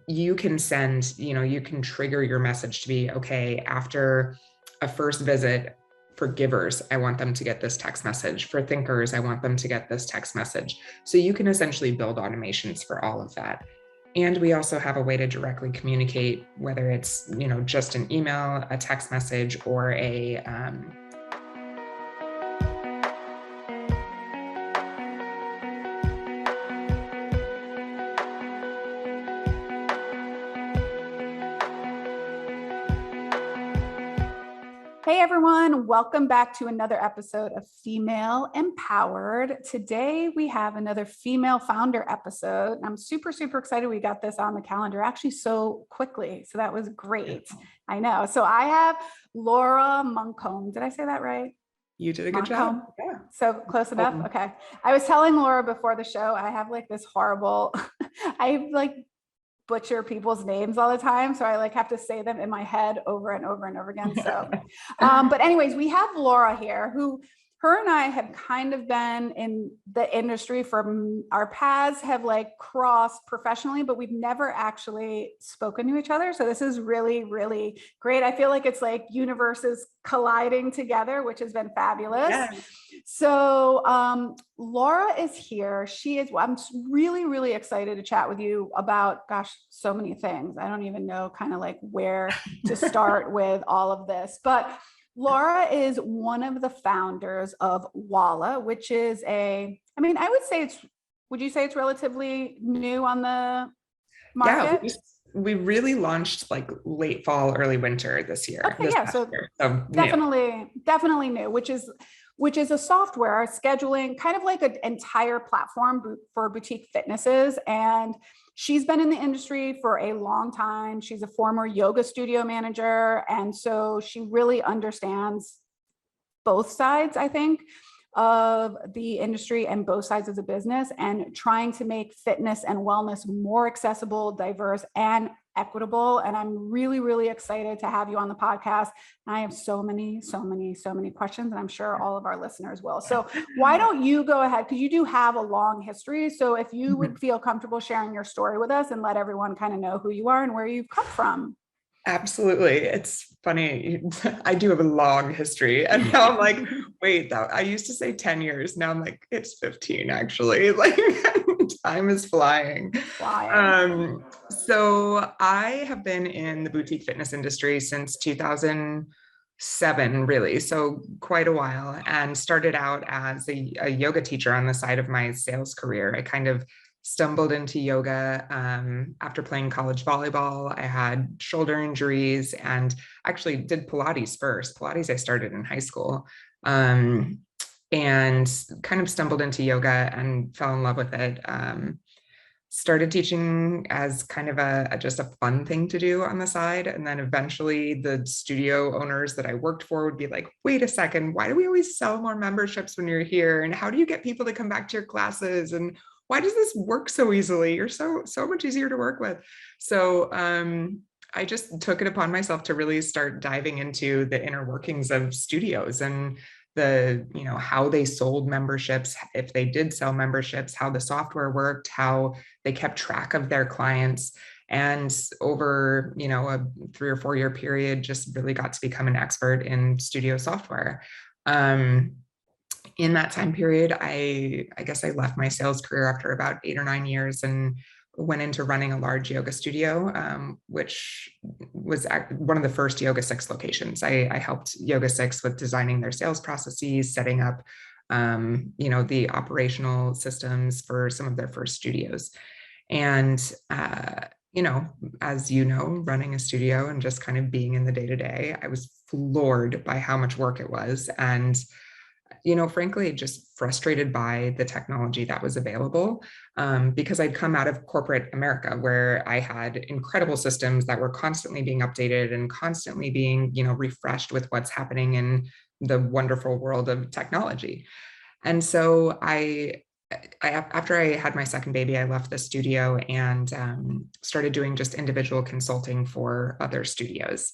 you can send, you can trigger your message to be, okay, after a first visit, for givers, I want them to get this text message. For thinkers, I want them to get this text message. So you can essentially build automations for all of that. And we also have a way to directly communicate, whether it's, just an email, a text message, or a Hey everyone, welcome back to another episode of Female Empowered. Today we have another female founder episode. I'm super, super excited we got this on the calendar actually so quickly. So that was great. I know. So I have Laura Munkholm. Did I say that right? You did a good job. Yeah. So close enough. Okay. I was telling Laura before the show, I have like this horrible, I like butcher people's names all the time. So I have to say them in my head over and over and over again. So, but anyways, we have Laura here who her and I have kind of been in the industry our paths have crossed professionally, but we've never actually spoken to each other. So this is really, really great. I feel like it's like universes colliding together, which has been fabulous. Yes. So Laura is here. I'm really, really excited to chat with you about, so many things. I don't even know where to start with all of this, but Laura is one of the founders of Walla, which is I would you say it's relatively new on the market? Yeah, we really launched late fall, early winter this year. Okay, yeah, so definitely new, which is a software scheduling, kind of like an entire platform for boutique fitnesses. And she's been in the industry for a long time. She's a former yoga studio manager. And so she really understands both sides, I think, of the industry and both sides of the business, and trying to make fitness and wellness more accessible, diverse, and equitable. And I'm really, really excited to have you on the podcast. And I have so many questions, and I'm sure all of our listeners will. So why don't you go ahead, because you do have a long history. So if you would feel comfortable sharing your story with us and let everyone kind of know who you are and where you've come from. Absolutely. It's funny. I do have a long history, and now I'm like, wait, I used to say 10 years. Now I'm like, it's 15 actually. Time is flying. So I have been in the boutique fitness industry since 2007, really. So quite a while, and started out as a yoga teacher on the side of my sales career. I kind of stumbled into yoga after playing college volleyball. I had shoulder injuries and actually did Pilates first. Pilates I started in high school, and kind of stumbled into yoga and fell in love with it. Started teaching as kind of just a fun thing to do on the side. And then eventually the studio owners that I worked for would be like, wait a second, why do we always sell more memberships when you're here? And how do you get people to come back to your classes? And why does this work so easily? You're so much easier to work with. So I just took it upon myself to really start diving into the inner workings of studios and how they sold memberships, if they did sell memberships, how the software worked, how they kept track of their clients. And over, a 3 or 4 year period, just really got to become an expert in studio software. In that time period, I guess I left my sales career after about 8 or 9 years and went into running a large yoga studio, which was one of the first Yoga 6 locations. I helped Yoga 6 with designing their sales processes, setting up, the operational systems for some of their first studios. And, as running a studio and just kind of being in the day-to-day, I was floored by how much work it was. And frankly, just frustrated by the technology that was available, because I'd come out of corporate America where I had incredible systems that were constantly being updated and constantly being, refreshed with what's happening in the wonderful world of technology. And so after I had my second baby, I left the studio and started doing just individual consulting for other studios.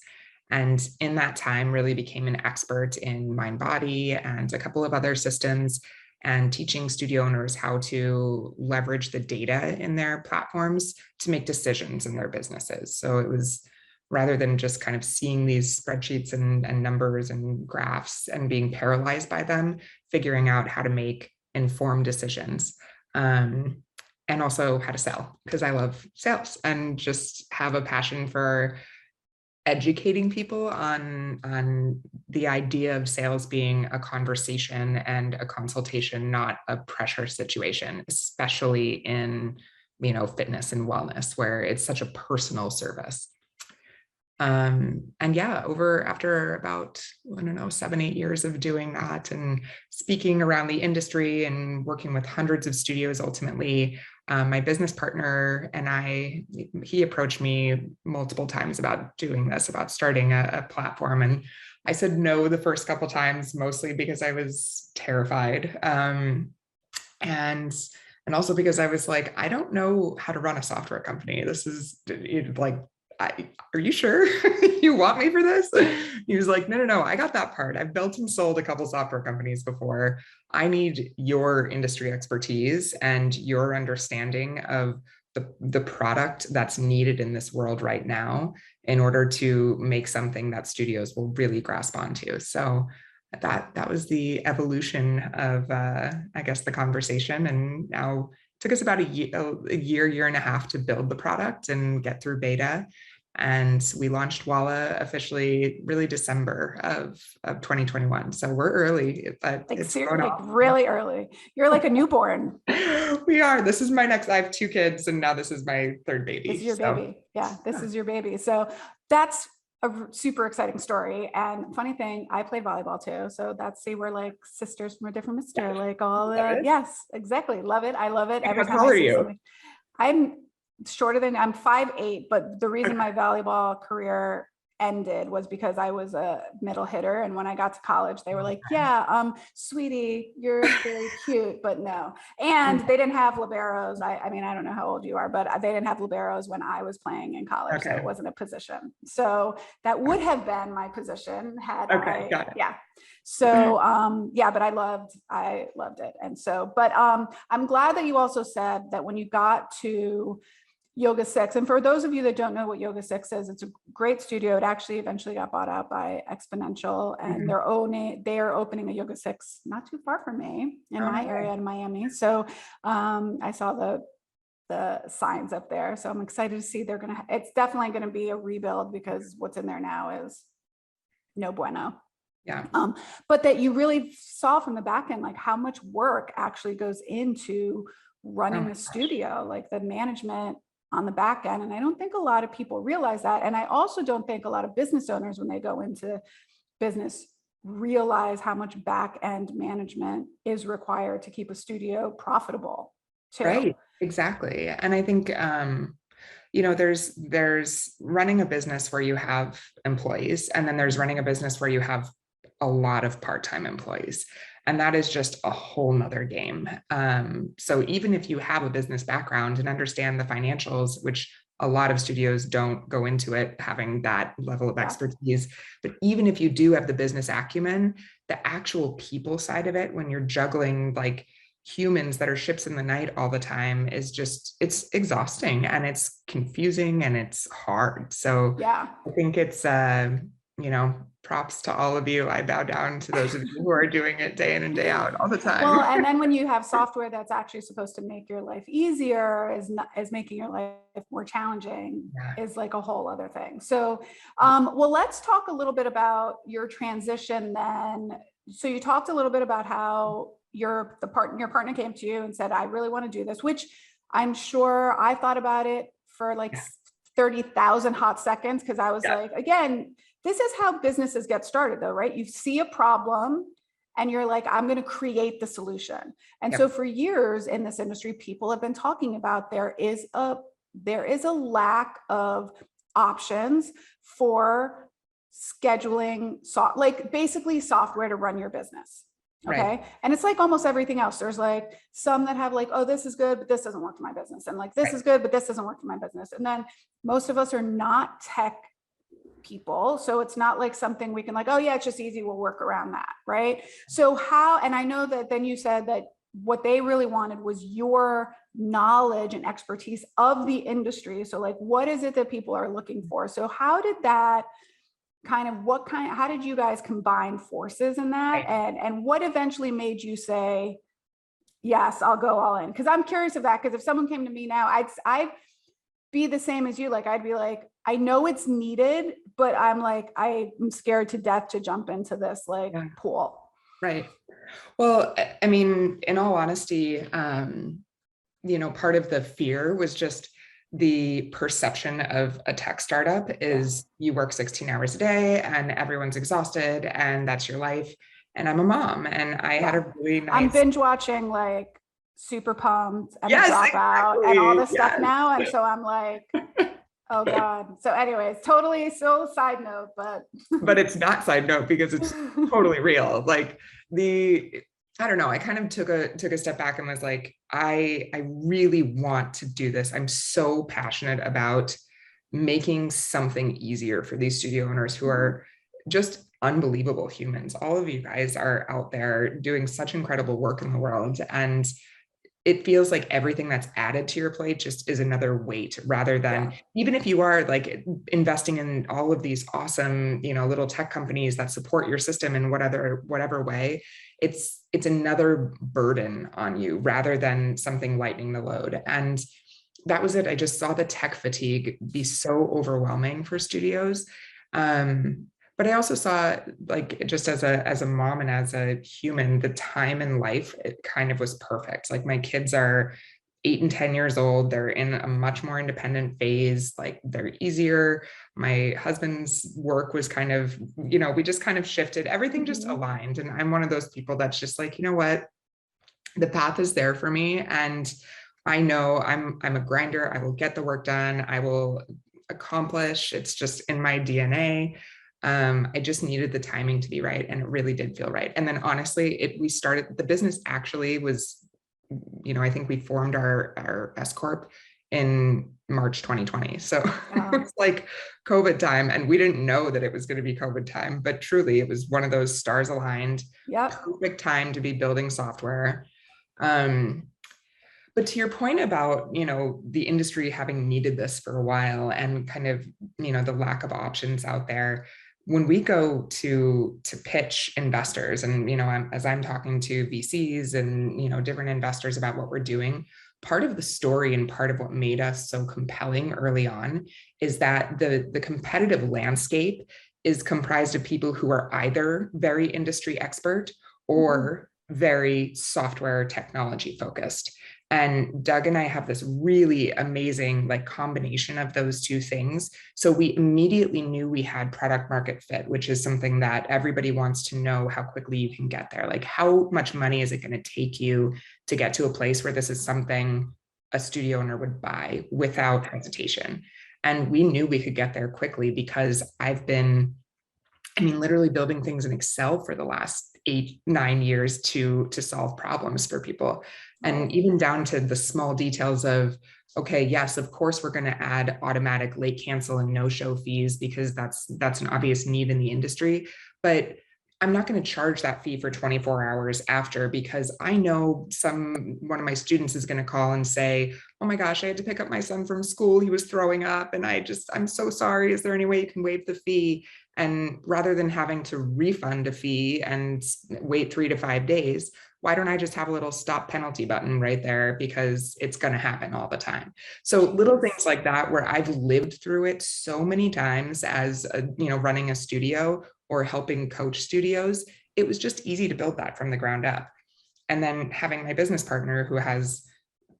And in that time, really became an expert in mind body and a couple of other systems. and teaching studio owners how to leverage the data in their platforms to make decisions in their businesses. So it was, rather than just kind of seeing these spreadsheets and numbers and graphs and being paralyzed by them, figuring out how to make informed decisions. And also how to sell, because I love sales and just have a passion for educating people on the idea of sales being a conversation and a consultation, not a pressure situation, especially in, fitness and wellness, where it's such a personal service. And yeah, after about, I don't know, 7-8 years of doing that and speaking around the industry and working with hundreds of studios, ultimately, my business partner and he approached me multiple times about doing this, about starting a platform. And I said no the first couple times, mostly because I was terrified. And also because I was like, I don't know how to run a software company. This is like, are you sure you want me for this? He was like, no, I got that part. I've built and sold a couple software companies before. I need your industry expertise and your understanding of the product that's needed in this world right now in order to make something that studios will really grasp onto. So that was the evolution of, I guess, the conversation. And now it took us about a year and a half to build the product and get through beta. And we launched Walla officially really December of 2021. So we're early, but it's like really early. You're like a newborn. We are. This is my I have 2 kids and now this is my 3rd baby. This is your baby. Yeah, this is your baby. So that's a super exciting story. And funny thing, I played volleyball too. So we're like sisters from a different mister, like all that. Yes, exactly. Love it. I love it. Every time I see something. I'm shorter than, I'm 5'8", but the reason my volleyball career ended was because I was a middle hitter. And when I got to college, they were like, yeah, sweetie, you're very cute, but no. And they didn't have liberos. I mean, I don't know how old you are, but they didn't have liberos when I was playing in college. Okay. So it wasn't a position. So that would have been my position had got it. Yeah. So, yeah, but I loved it. And so, but I'm glad that you also said that when you got to Yoga 6. And for those of you that don't know what Yoga 6 is, it's a great studio. It actually eventually got bought out by Exponential, and they are opening a Yoga 6 not too far from me in my area in Miami. So I saw the signs up there. So I'm excited to see it's definitely going to be a rebuild because what's in there now is no bueno. Yeah. But that you really saw from the back end, like how much work actually goes into running a studio, like the management on the back end. And I don't think a lot of people realize that. And I also don't think a lot of business owners, when they go into business, realize how much back end management is required to keep a studio profitable too. Right, exactly. And I think, there's running a business where you have employees, and then there's running a business where you have a lot of part-time employees. And that is just a whole nother game. So even if you have a business background and understand the financials, which a lot of studios don't go into it having that level of expertise, but even if you do have the business acumen, the actual people side of it, when you're juggling like humans that are ships in the night all the time, is just, it's exhausting and it's confusing and it's hard. So I think it's, props to all of you. I bow down to those of you who are doing it day in and day out all the time. Well, and then when you have software that's actually supposed to make your life easier, is making your life more challenging, is like a whole other thing. So, well, let's talk a little bit about your transition then. So you talked a little bit about how your partner came to you and said, I really want to do this, which I'm sure I thought about it for like 30,000 hot seconds. Cause I was like, again, this is how businesses get started though, right? You see a problem and you're like, I'm going to create the solution. And so for years in this industry, people have been talking about there is a lack of options for scheduling, like basically software to run your business. Okay. Right. And it's like almost everything else. There's like some that have like, oh, this is good, but this doesn't work for my business. And like, this is good, but this doesn't work for my business. And then most of us are not tech people. So it's not like something we can like, oh yeah, it's just easy, we'll work around that, right? So how, and I know that then you said that what they really wanted was your knowledge and expertise of the industry. So like, what is it that people are looking for? So how did that how did you guys combine forces in that? And what eventually made you say, yes, I'll go all in? Because I'm curious of that, because if someone came to me now, I'd be the same as you. Like, I'd be like, I know it's needed, but I'm like, I'm scared to death to jump into this like pool. Right. Well, I mean, in all honesty, part of the fear was just the perception of a tech startup is you work 16 hours a day and everyone's exhausted and that's your life. And I'm a mom and I had a really nice. I'm binge watching like Super Pumped and Dropout and all this stuff now. And so I'm like, oh God. So anyways, totally so side note, but it's not side note because it's totally real. Like I don't know, I kind of took a step back and was like, I really want to do this. I'm so passionate about making something easier for these studio owners who are just unbelievable humans. All of you guys are out there doing such incredible work in the world. And it feels like everything that's added to your plate just is another weight rather than even if you are like investing in all of these awesome, little tech companies that support your system in whatever way, it's another burden on you rather than something lightening the load. And that was it. I just saw the tech fatigue be so overwhelming for studios. But I also saw, like, just as a mom and as a human, the time in life, it kind of was perfect. Like, my kids are 8 and 10 years old. They're in a much more independent phase. Like, they're easier. My husband's work was kind of, we just kind of shifted. Everything just aligned. And I'm one of those people that's just like, you know what? The path is there for me. And I know I'm a grinder. I will get the work done. I will accomplish. It's just in my DNA. I just needed the timing to be right. And it really did feel right. And then honestly, we started, the business actually was, I think we formed our S Corp in March 2020. So it was like COVID time and we didn't know that it was going to be COVID time, but truly it was one of those stars aligned, perfect time to be building software. But to your point about, the industry having needed this for a while and kind of, the lack of options out there, when we go to pitch investors and, as I'm talking to VCs and, different investors about what we're doing, part of the story and part of what made us so compelling early on is that the competitive landscape is comprised of people who are either very industry expert or very software technology focused. And Doug and I have this really amazing combination of those two things. So we immediately knew we had product market fit, which is something that everybody wants to know how quickly you can get there. Like, how much money is it going to take you to get to a place where this is something a studio owner would buy without hesitation? And we knew we could get there quickly because I've been, literally building things in Excel for the last 8-9 years to solve problems for people. And even down to the small details of, okay, yes, of course, we're going to add automatic late cancel and no-show fees because that's an obvious need in the industry. But I'm not going to charge that fee for 24 hours after, because I know one of my students is going to call and say, oh my gosh, I had to pick up my son from school. He was throwing up and I'm so sorry. Is there any way you can waive the fee? And rather than having to refund a fee and wait 3 to 5 days, why don't I just have a little stop penalty button right there, because it's going to happen all the time. So little things like that, where I've lived through it so many times as running a studio or helping coach studios, it was just easy to build that from the ground up. And then having my business partner who has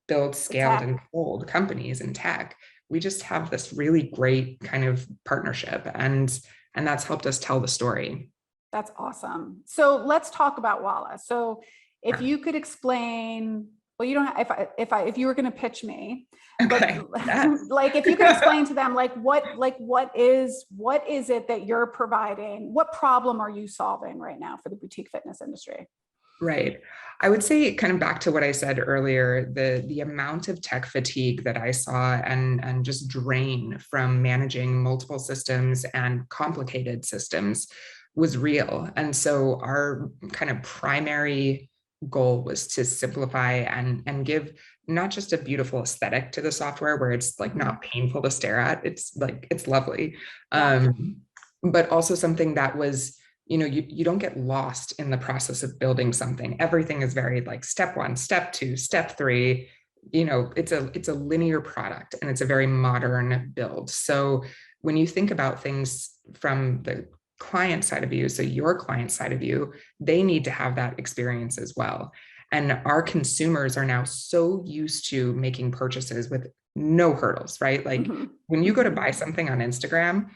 built, scaled, and sold companies in tech, we just have this really great kind of partnership, and that's helped us tell the story. That's awesome. So let's talk about Walla. So if you could explain, well, you don't have, if you were going to pitch me, okay. But if you could explain to them, what is it that you're providing? What problem are you solving right now for the boutique fitness industry? Right. I would say, kind of back to what I said earlier, the amount of tech fatigue that I saw and just drain from managing multiple systems and complicated systems was real. And so our kind of primary goal was to simplify and give not just a beautiful aesthetic to the software where it's like not painful to stare at, it's like it's lovely, Yeah. but also something that was, you don't get lost in the process of building something. Everything is very like step one, step two, step three. It's a linear product and it's a very modern build. So when you think about things from the client side of you, so your client side of you, they need to have that experience as well. And our consumers are now so used to making purchases with no hurdles, right? Like when you go to buy something on Instagram,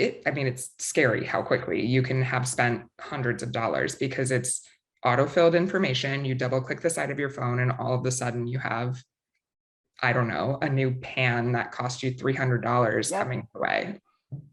I mean, it's scary how quickly you can have spent hundreds of dollars because it's auto-filled information. You double click the side of your phone and all of a sudden you have, I don't know, a new pan that cost you $300 coming your way.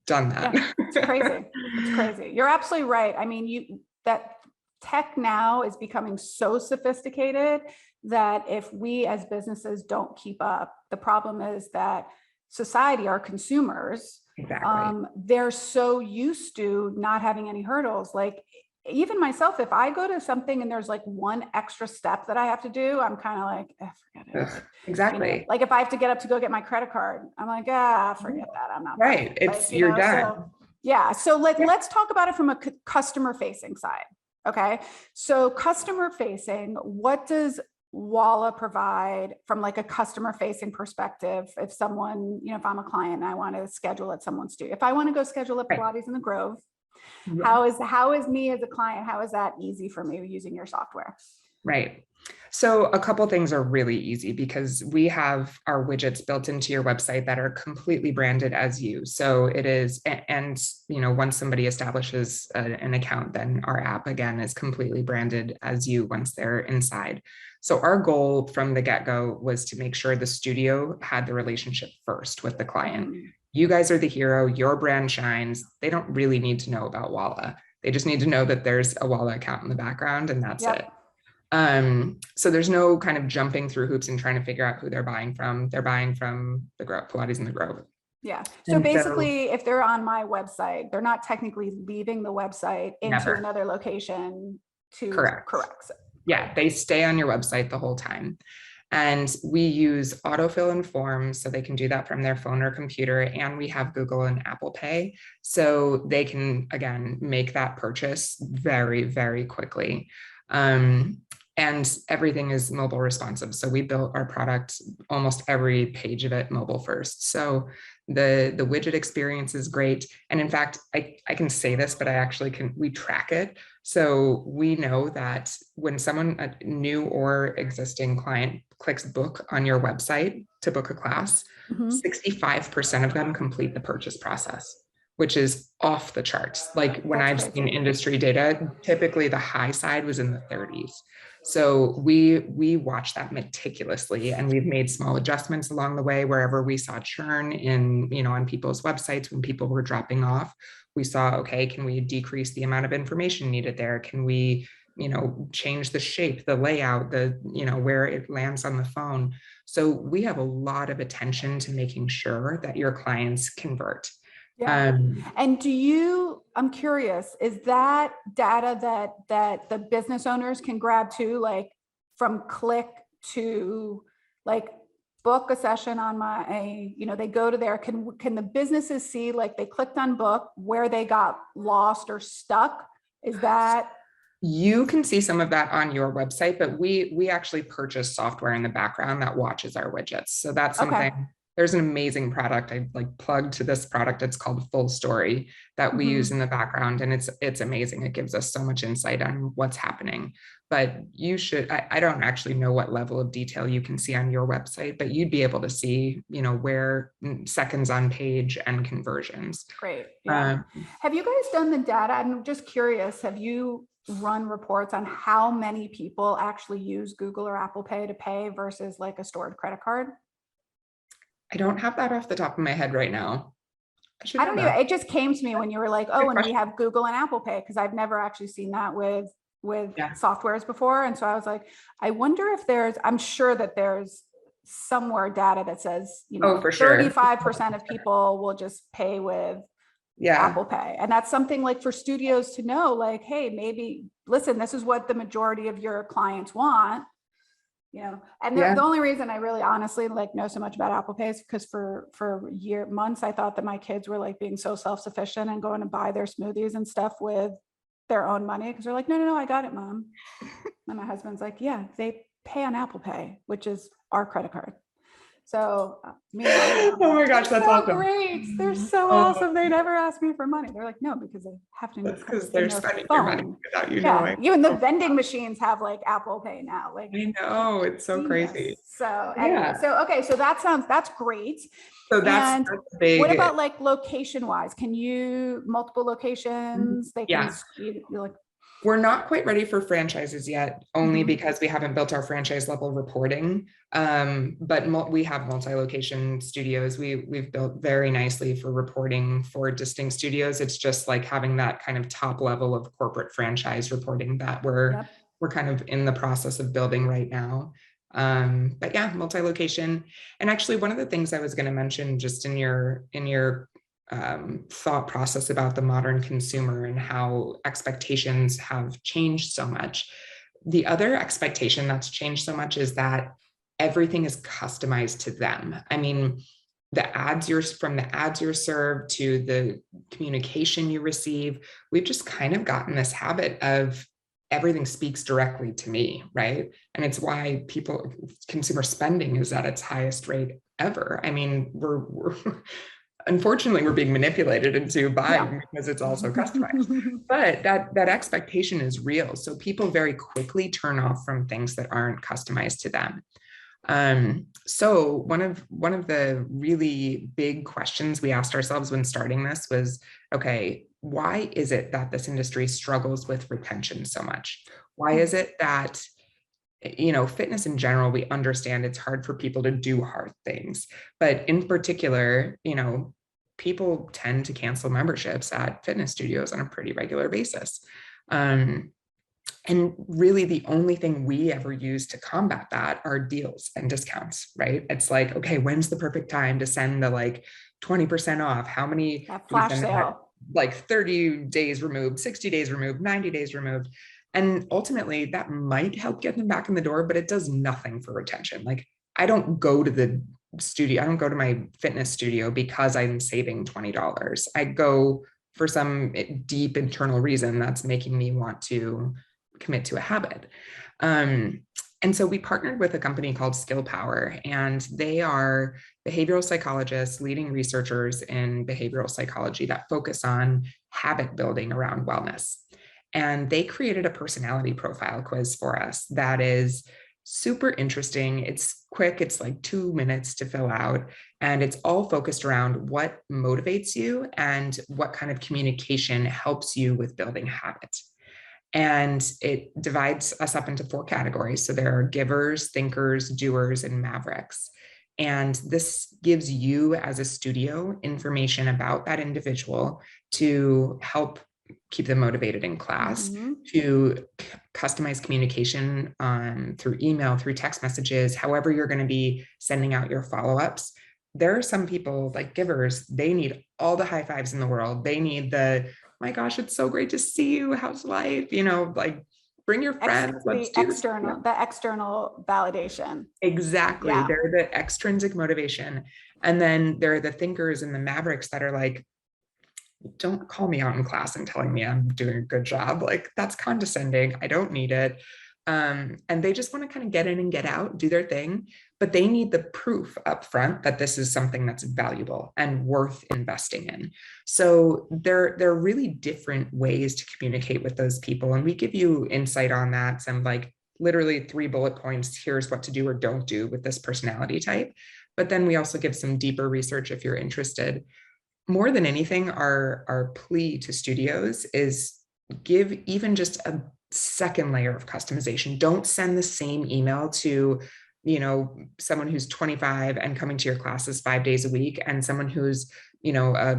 Done that. Yeah, it's crazy. It's crazy. You're absolutely right. I mean, that tech now is becoming so sophisticated that if we as businesses don't keep up, the problem is that society, our consumers, Exactly. they're so used to not having any hurdles. Like even myself, if I go to something and there's like one extra step that I have to do, I'm kind of like, forget it. Ugh, exactly. Like if I have to get up to go get my credit card, I'm like, forget that. I'm not right. It's you're done. So yeah. So let's talk about it from a customer facing side. Okay. So customer facing, what does Walla provide from like a customer facing perspective? If someone, if I'm a client and I want to schedule at someone's studio, if I want to go schedule at Pilates in the Grove, how is me as a client, how is that easy for me using your software? Right. So a couple things are really easy because we have our widgets built into your website that are completely branded as you. So it is, and once somebody establishes an account, then our app again is completely branded as you once they're inside. So our goal from the get-go was to make sure the studio had the relationship first with the client. You guys are the hero, your brand shines. They don't really need to know about Walla. They just need to know that there's a Walla account in the background and that's it. So there's no kind of jumping through hoops and trying to figure out who they're buying from. They're buying from the Grove, Pilates in the Grove. Yeah. So basically, if they're on my website, they're not technically leaving the website into another location to correct. Yeah, they stay on your website the whole time. And we use autofill and forms so they can do that from their phone or computer. And we have Google and Apple Pay. So they can, again, make that purchase very, very quickly. And everything is mobile responsive. So we built our product, almost every page of it mobile first. So the widget experience is great. And in fact, I can say this, but I actually we track it. So we know that when someone, a new or existing client, clicks book on your website to book a class, 65% of them complete the purchase process, which is off the charts. Like when I've seen industry data, typically the high side was in the 30s. So we watch that meticulously, and we've made small adjustments along the way wherever we saw churn on people's websites when people were dropping off. We saw, okay, can we decrease the amount of information needed there? Can we, change the shape, the layout, where it lands on the phone? So we have a lot of attention to making sure that your clients convert. Yeah. And I'm curious, is that data that the business owners can grab too, like from click to like book a session on they go to there, can the businesses see like they clicked on book where they got lost or stuck? Is that? You can see some of that on your website, but we actually purchase software in the background that watches our widgets. So that's something, there's an amazing product. I like plugged to this product. It's called Full Story that we use in the background. And it's amazing. It gives us so much insight on what's happening, but you should, I don't actually know what level of detail you can see on your website, but you'd be able to see, where seconds on page and conversions. Great. Yeah. Have you guys done the data? I'm just curious. Have you run reports on how many people actually use Google or Apple Pay to pay versus like a stored credit card? I don't have that off the top of my head right now. I don't know. It just came to me when you were like, oh, and we have Google and Apple Pay, because I've never actually seen that with with softwares before. And so I was like, I wonder if I'm sure that there's somewhere data that says, for sure. 35% of people will just pay with Apple Pay. And that's something like for studios to know, like, hey, maybe listen, this is what the majority of your clients want, and the only reason I really honestly like know so much about Apple Pay is because for months, I thought that my kids were like being so self-sufficient and going to buy their smoothies and stuff with their own money. Because they're like, no, I got it, Mom. And my husband's like, yeah, they pay on Apple Pay, which is our credit card. So, oh my gosh, that's so awesome. Great. They're so awesome. They never ask me for money. They're like, no, because they have to. That's because they're spending your money without you knowing. Even the vending machines have like Apple Pay now. Like, I know, it's so crazy. So anyway, so that's great. So that's big. What about like location wise? Can you multiple locations? They can like. We're not quite ready for franchises yet, only because we haven't built our franchise level reporting. But we have multi-location studios. We've built very nicely for reporting for distinct studios. It's just like having that kind of top level of corporate franchise reporting that we're kind of in the process of building right now. But yeah, multi-location. And actually, one of the things I was going to mention just in your thought process about the modern consumer and how expectations have changed so much. The other expectation that's changed so much is that everything is customized to them. I mean, from the ads you're served to the communication you receive, we've just kind of gotten this habit of everything speaks directly to me, right? And it's why consumer spending is at its highest rate ever. I mean, unfortunately, we're being manipulated into buying because it's also customized. But that expectation is real. So people very quickly turn off from things that aren't customized to them. So one of the really big questions we asked ourselves when starting this was, okay, why is it that this industry struggles with retention so much? Why is it that fitness in general, we understand it's hard for people to do hard things, but in particular, people tend to cancel memberships at fitness studios on a pretty regular basis. And really the only thing we ever use to combat that are deals and discounts, right? It's like, okay, when's the perfect time to send the like 20% off? How many flash sale? Like 30 days removed, 60 days removed, 90 days removed. And ultimately that might help get them back in the door, but it does nothing for retention. Like I don't go to the studio, I don't go to my fitness studio because I'm saving $20. I go for some deep internal reason that's making me want to commit to a habit. And so we partnered with a company called Skill Power, and they are behavioral psychologists, leading researchers in behavioral psychology that focus on habit building around wellness. And they created a personality profile quiz for us that is super interesting. It's quick. It's like 2 minutes to fill out. And it's all focused around what motivates you and what kind of communication helps you with building habits. And it divides us up into 4 categories. So there are givers, thinkers, doers, and mavericks. And this gives you as a studio information about that individual to help keep them motivated in class, to customize communication through email, through text messages, however you're going to be sending out your follow-ups. There are some people like givers, they need all the high fives in the world. They need my gosh, it's so great to see you. How's life? Like bring your friends. The external validation. Exactly. Yeah. They're the extrinsic motivation. And then there are the thinkers and the mavericks that are like, don't call me out in class and telling me I'm doing a good job. Like that's condescending. I don't need it. And they just want to kind of get in and get out, do their thing, but they need the proof up front that this is something that's valuable and worth investing in. So there are really different ways to communicate with those people. And we give you insight on that. Some like literally 3 bullet points. Here's what to do or don't do with this personality type. But then we also give some deeper research if you're interested. More than anything, our plea to studios is give even just a second layer of customization. Don't send the same email to, someone who's 25 and coming to your classes 5 days a week and someone who's, a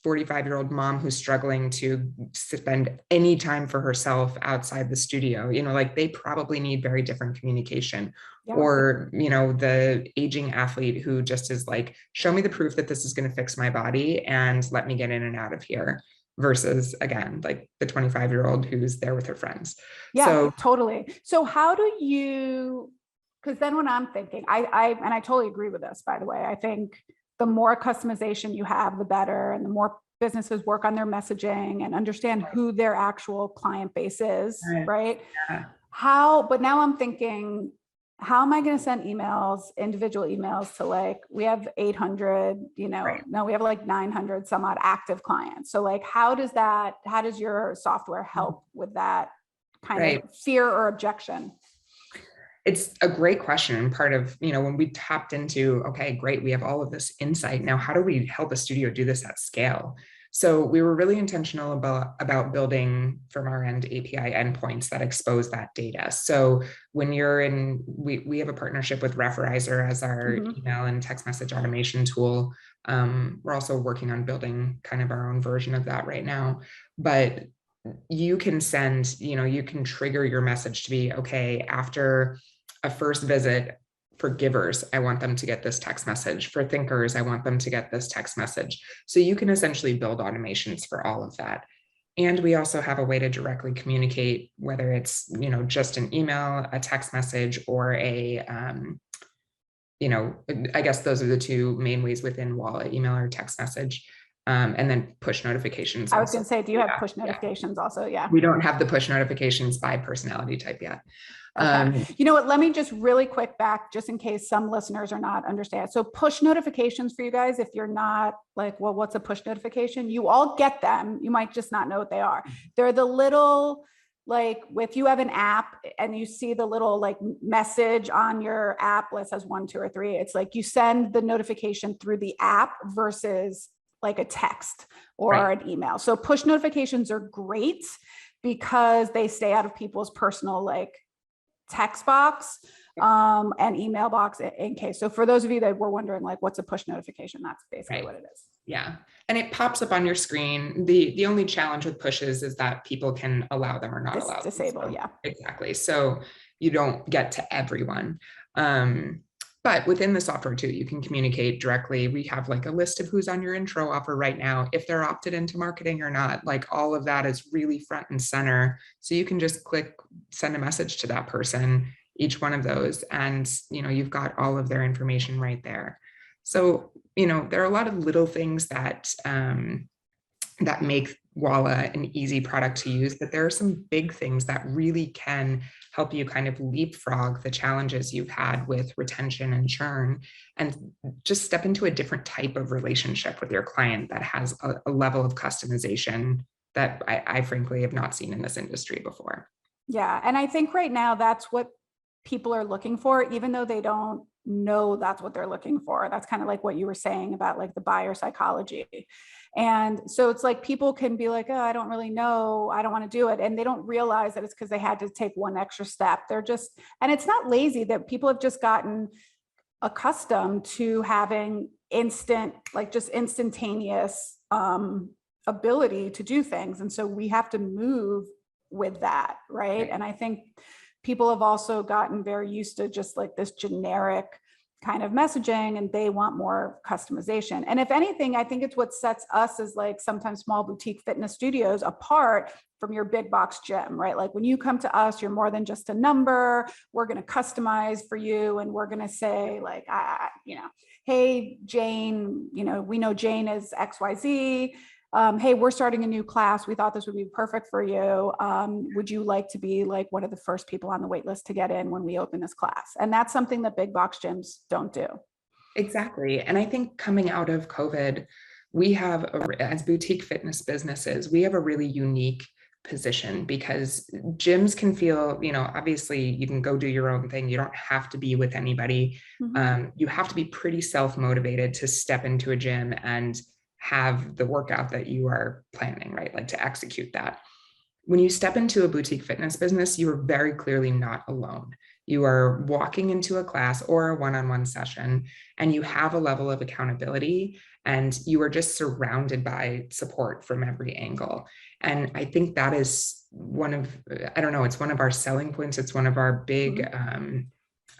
45-year-old mom who's struggling to spend any time for herself outside the studio. Like they probably need very different communication. Yeah. Or, the aging athlete who just is like, show me the proof that this is going to fix my body and let me get in and out of here. Versus, again, like the 25-year-old who's there with her friends. Yeah, so, totally. So how do you, because then when I'm thinking, I totally agree with this, by the way. I think the more customization you have, the better, and the more businesses work on their messaging and understand who their actual client base is, right? Yeah. But now I'm thinking, how am I going to send emails, individual emails to like, we have 800, no, we have like 900 some odd active clients. So like, how does your software help with that kind of fear or objection? It's a great question. And part of, when we tapped into, okay, great, we have all of this insight. Now, how do we help a studio do this at scale? So we were really intentional about building from our end API endpoints that expose that data. So when you're in, we have a partnership with Referizer as our email and text message automation tool. We're also working on building kind of our own version of that right now. But you can send, you can trigger your message to be, okay, after a first visit, for givers, I want them to get this text message. For thinkers, I want them to get this text message. So you can essentially build automations for all of that. And we also have a way to directly communicate, whether it's, just an email, a text message, or I guess those are the two main ways within Walla, email or text message. And then push notifications. I was going to say, do you have push notifications also? Yeah. We don't have the push notifications by personality type yet. Okay. You know what, let me just really quick back, just in case some listeners are not understand. So push notifications for you guys, if you're not like, well, what's a push notification? You all get them. You might just not know what they are. They're the little, like if you have an app and you see the little like message on your app that says 1, 2, or 3, it's like you send the notification through the app versus like a text or an email. So push notifications are great because they stay out of people's personal like text box and email box in case. So for those of you that were wondering like what's a push notification, that's basically what it is. Yeah. And it pops up on your screen. The only challenge with pushes is that people can allow them or not allow them. Disable, so, yeah. Exactly. So you don't get to everyone. But within the software too, you can communicate directly. We have like a list of who's on your intro offer right now, if they're opted into marketing or not. Like all of that is really front and center. So you can just click, send a message to that person, each one of those, and you've got all of their information right there. So, there are a lot of little things that that make Walla an easy product to use, but there are some big things that really can help you kind of leapfrog the challenges you've had with retention and churn, and just step into a different type of relationship with your client that has a level of customization that I frankly have not seen in this industry before. Yeah, and I think right now that's what people are looking for, even though they don't know that's what they're looking for. That's kind of like what you were saying about like the buyer psychology. And so it's like people can be like, oh, I don't really know, I don't want to do it. And they don't realize that it's because they had to take one extra step. They're just, and it's not lazy, that people have just gotten accustomed to having instant, like just instantaneous ability to do things. And so we have to move with that, right? And I think people have also gotten very used to just like this generic kind of messaging, and they want more customization. And if anything, I think it's what sets us as like sometimes small boutique fitness studios apart from your big box gym, right? Like when you come to us, you're more than just a number. We're going to customize for you. And we're going to say like, hey, Jane, we know Jane is XYZ. Hey, we're starting a new class. We thought this would be perfect for you. Would you like to be like one of the first people on the wait list to get in when we open this class? And that's something that big box gyms don't do. Exactly. And I think coming out of COVID, we have, as boutique fitness businesses, we have a really unique position because gyms can feel, obviously you can go do your own thing. You don't have to be with anybody. You have to be pretty self-motivated to step into a gym and have the workout that you are planning, right? Like to execute that. When you step into a boutique fitness business, you are very clearly not alone. You are walking into a class or a one-on-one session, and you have a level of accountability, and you are just surrounded by support from every angle. And I think that is one of, I don't know, it's one of our selling points. It's one of our big,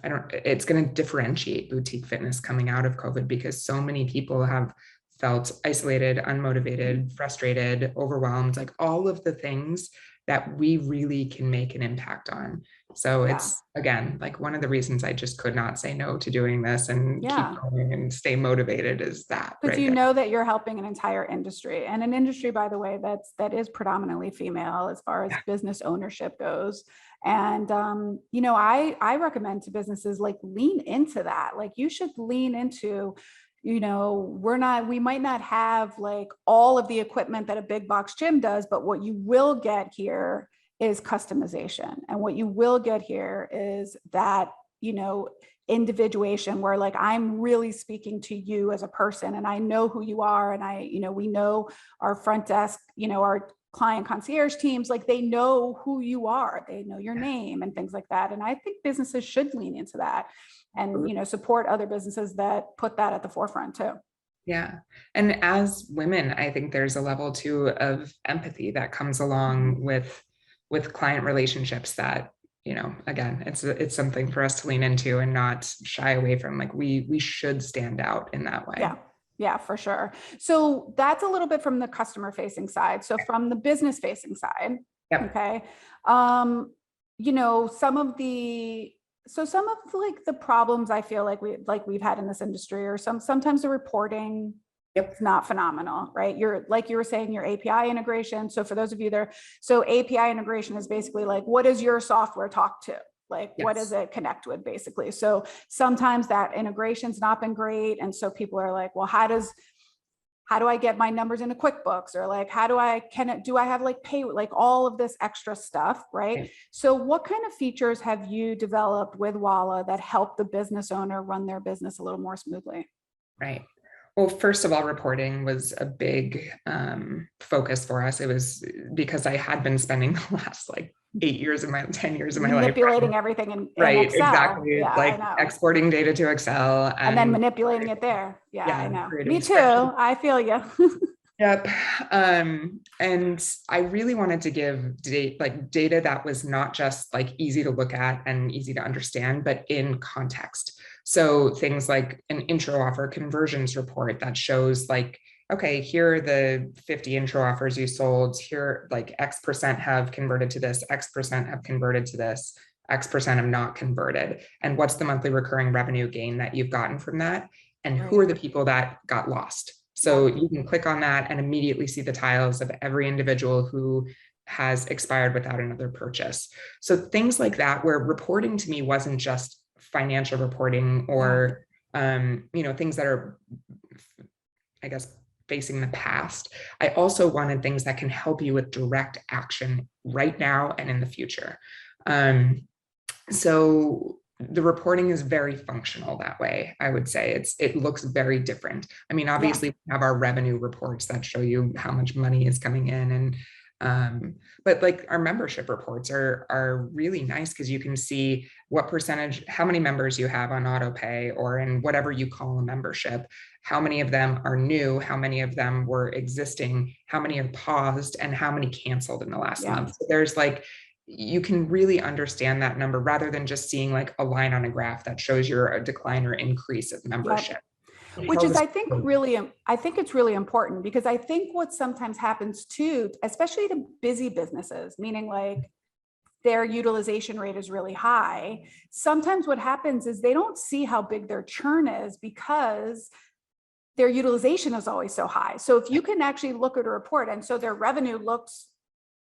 it's going to differentiate boutique fitness coming out of COVID, because so many people have felt isolated, unmotivated, frustrated, overwhelmed, like all of the things that we really can make an impact on. So it's, again, like one of the reasons I just could not say no to doing this and keep going and stay motivated is that. Because you know that you're helping an entire industry, and an industry, by the way, that is predominantly female as far as business ownership goes. And, you know, I recommend to businesses, like, lean into that. Like, you should lean into, you know, we might not have like all of the equipment that a big box gym does, but what you will get here is customization. And what you will get here is that, you know, individuation where, like, I'm really speaking to you as a person, and I know who you are. And you know, we know our front desk, you know, our client concierge teams, like, they know who you are, they know your name and things like that. And I think businesses should lean into that and, you know, support other businesses that put that at the forefront too. Yeah. And as women, I think there's a level too of empathy that comes along with client relationships that, you know, again, it's something for us to lean into and not shy away from. Like, we should stand out in that way. Yeah, for sure. So that's a little bit from the customer facing side. So from the business facing side, okay. You know, some of like the problems I feel like we've had in this industry, or sometimes the reporting is not phenomenal, right? You're, like you were saying, your API integration. So for those of you there, so API integration is basically like, what does your software talk to? Like, what does it connect with, basically? So sometimes that integration's not been great. And so people are like, well, how do I get my numbers into QuickBooks? Or like, do I have like pay, like all of this extra stuff, right? So what kind of features have you developed with Walla that help the business owner run their business a little more smoothly? Right. Well, first of all, reporting was a big focus for us. It was because I had been spending the last like 10 years of my life manipulating everything in Excel. Exactly. Like exporting data to Excel and then manipulating it there. I know. Me too. I feel you. Yep. And I really wanted to give data that was not just like easy to look at and easy to understand, but in context. So things like an intro offer conversions report that shows like, okay, here are the 50 intro offers you sold. Here, like X% have converted to this, X% have converted to this, X% have not converted. And what's the monthly recurring revenue gain that you've gotten from that? And who are the people that got lost? So you can click on that and immediately see the tiles of every individual who has expired without another purchase. So things like that, where reporting to me wasn't just financial reporting or, you know, things that are, I guess, facing the past. I also wanted things that can help you with direct action right now and in the future. So the reporting is very functional that way. I would say it looks very different. I mean, obviously we have our revenue reports that show you how much money is coming in, and but like our membership reports are really nice because you can see what percentage, how many members you have on auto pay or in whatever you call a membership, how many of them are new, how many of them were existing, how many are paused, and how many canceled in the last month. So there's like, you can really understand that number rather than just seeing like a line on a graph that shows your decline or increase of membership. Which is, I think it's really important, because I think what sometimes happens too, especially to busy businesses, meaning like their utilization rate is really high. Sometimes what happens is they don't see how big their churn is because their utilization is always so high. So if you can actually look at a report, and so their revenue looks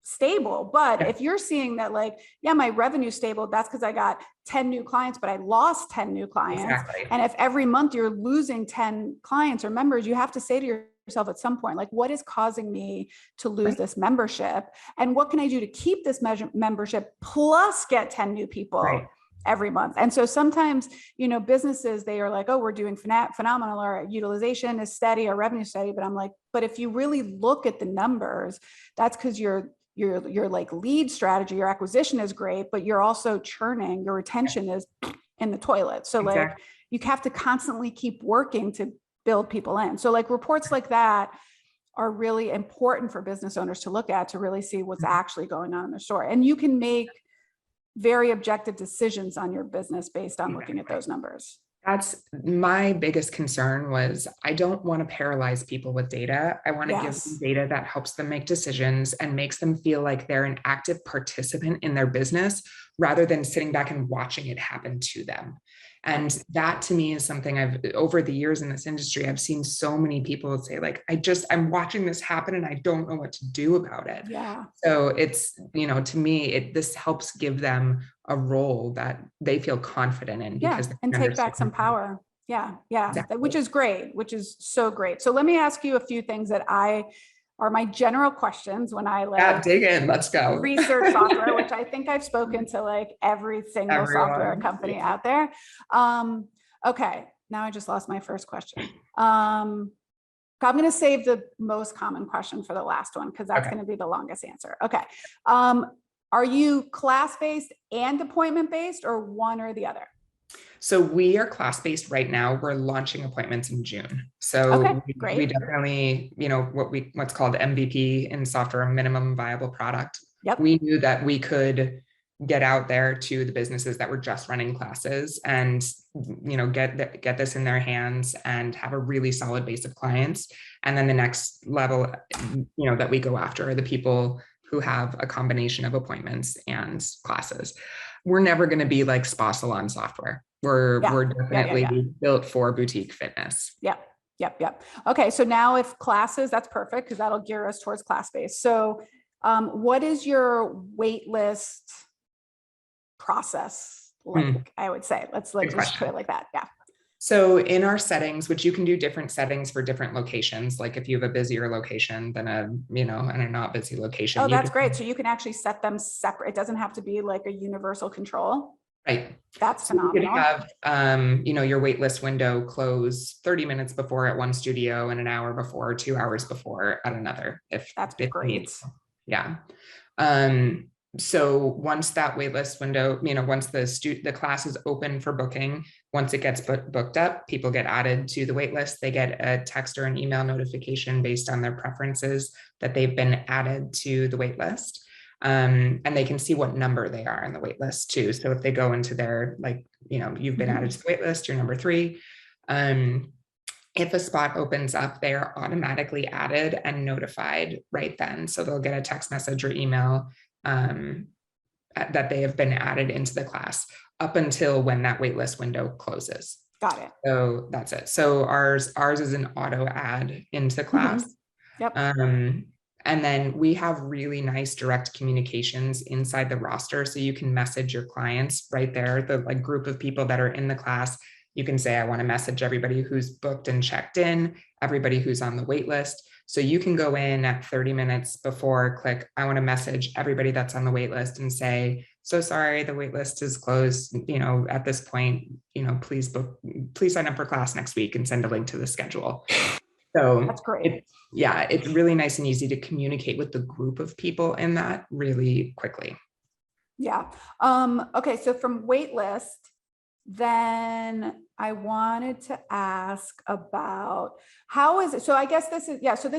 stable, but if you're seeing that like, my revenue stable, that's because I got 10 new clients, but I lost 10 new clients. And if every month you're losing 10 clients or members, you have to say to yourself at some point, like, what is causing me to lose this membership? And what can I do to keep this membership plus get 10 new people every month? And so sometimes, you know, businesses, they are like, oh, we're doing phenomenal, our utilization is steady, our revenue steady. But I'm like, but if you really look at the numbers, that's because you're your like lead strategy, your acquisition is great, but you're also churning, your retention is in the toilet. So like you have to constantly keep working to build people in. So like reports like that are really important for business owners to look at, to really see what's actually going on in the store. And you can make very objective decisions on your business based on looking at those numbers. That's my biggest concern. Was I don't want to paralyze people with data. I want to give them data that helps them make decisions and makes them feel like they're an active participant in their business rather than sitting back and watching it happen to them. And that to me is something over the years in this industry, I've seen so many people say like, I'm watching this happen and I don't know what to do about it. Yeah. So it's, to me, this helps give them a role that they feel confident in, because and take back some power. Yeah. Exactly. Which is great, which is so great. So let me ask you a few things that are my general questions when I dig in. Let's go. Research software, which I think I've spoken to like every single software company out there. Okay, now I just lost my first question. I'm going to save the most common question for the last one, because that's going to be the longest answer. Okay. Are you class-based and appointment-based, or one or the other? So we are class-based right now. We're launching appointments in June. So we definitely, what's called MVP in software, minimum viable product. Yep. We knew that we could get out there to the businesses that were just running classes and, get this in their hands and have a really solid base of clients. And then the next level, that we go after are the people who have a combination of appointments and classes. We're never going to be like spa salon software. We're definitely built for boutique fitness. Yep. Okay. So now if classes, that's perfect, because that'll gear us towards class-based. So what is your wait list process like? I would say, let's just put it like that. Yeah. So in our settings, which you can do different settings for different locations, like if you have a busier location than and a not busy location. Oh, that's great. So you can actually set them separate. It doesn't have to be like a universal control. Right. That's phenomenal. You could have, your wait list window close 30 minutes before at one studio and an hour before, 2 hours before at another. That's great. Yeah. So once that waitlist window, once the class is open for booking, once it gets booked up, people get added to the waitlist. They get a text or an email notification based on their preferences that they've been added to the waitlist. And they can see what number they are in the waitlist too. So if they go into their, you've been added to the waitlist, you're number 3. If a spot opens up, they are automatically added and notified right then. So they'll get a text message or email that they have been added into the class up until when that waitlist window closes. Got it. So that's it. So ours is an auto add into class. Yep. And then we have really nice direct communications inside the roster. So you can message your clients right there, the group of people that are in the class. You can say, I want to message everybody who's booked and checked in, everybody who's on the wait list. So you can go in at 30 minutes before, click, I want to message everybody that's on the wait list and say, so sorry, the wait list is closed. At this point, please sign up for class next week and send a link to the schedule. So that's great. It's really nice and easy to communicate with the group of people in that really quickly. Yeah. Okay. So from waitlist, then I wanted to ask about how is it? So I guess this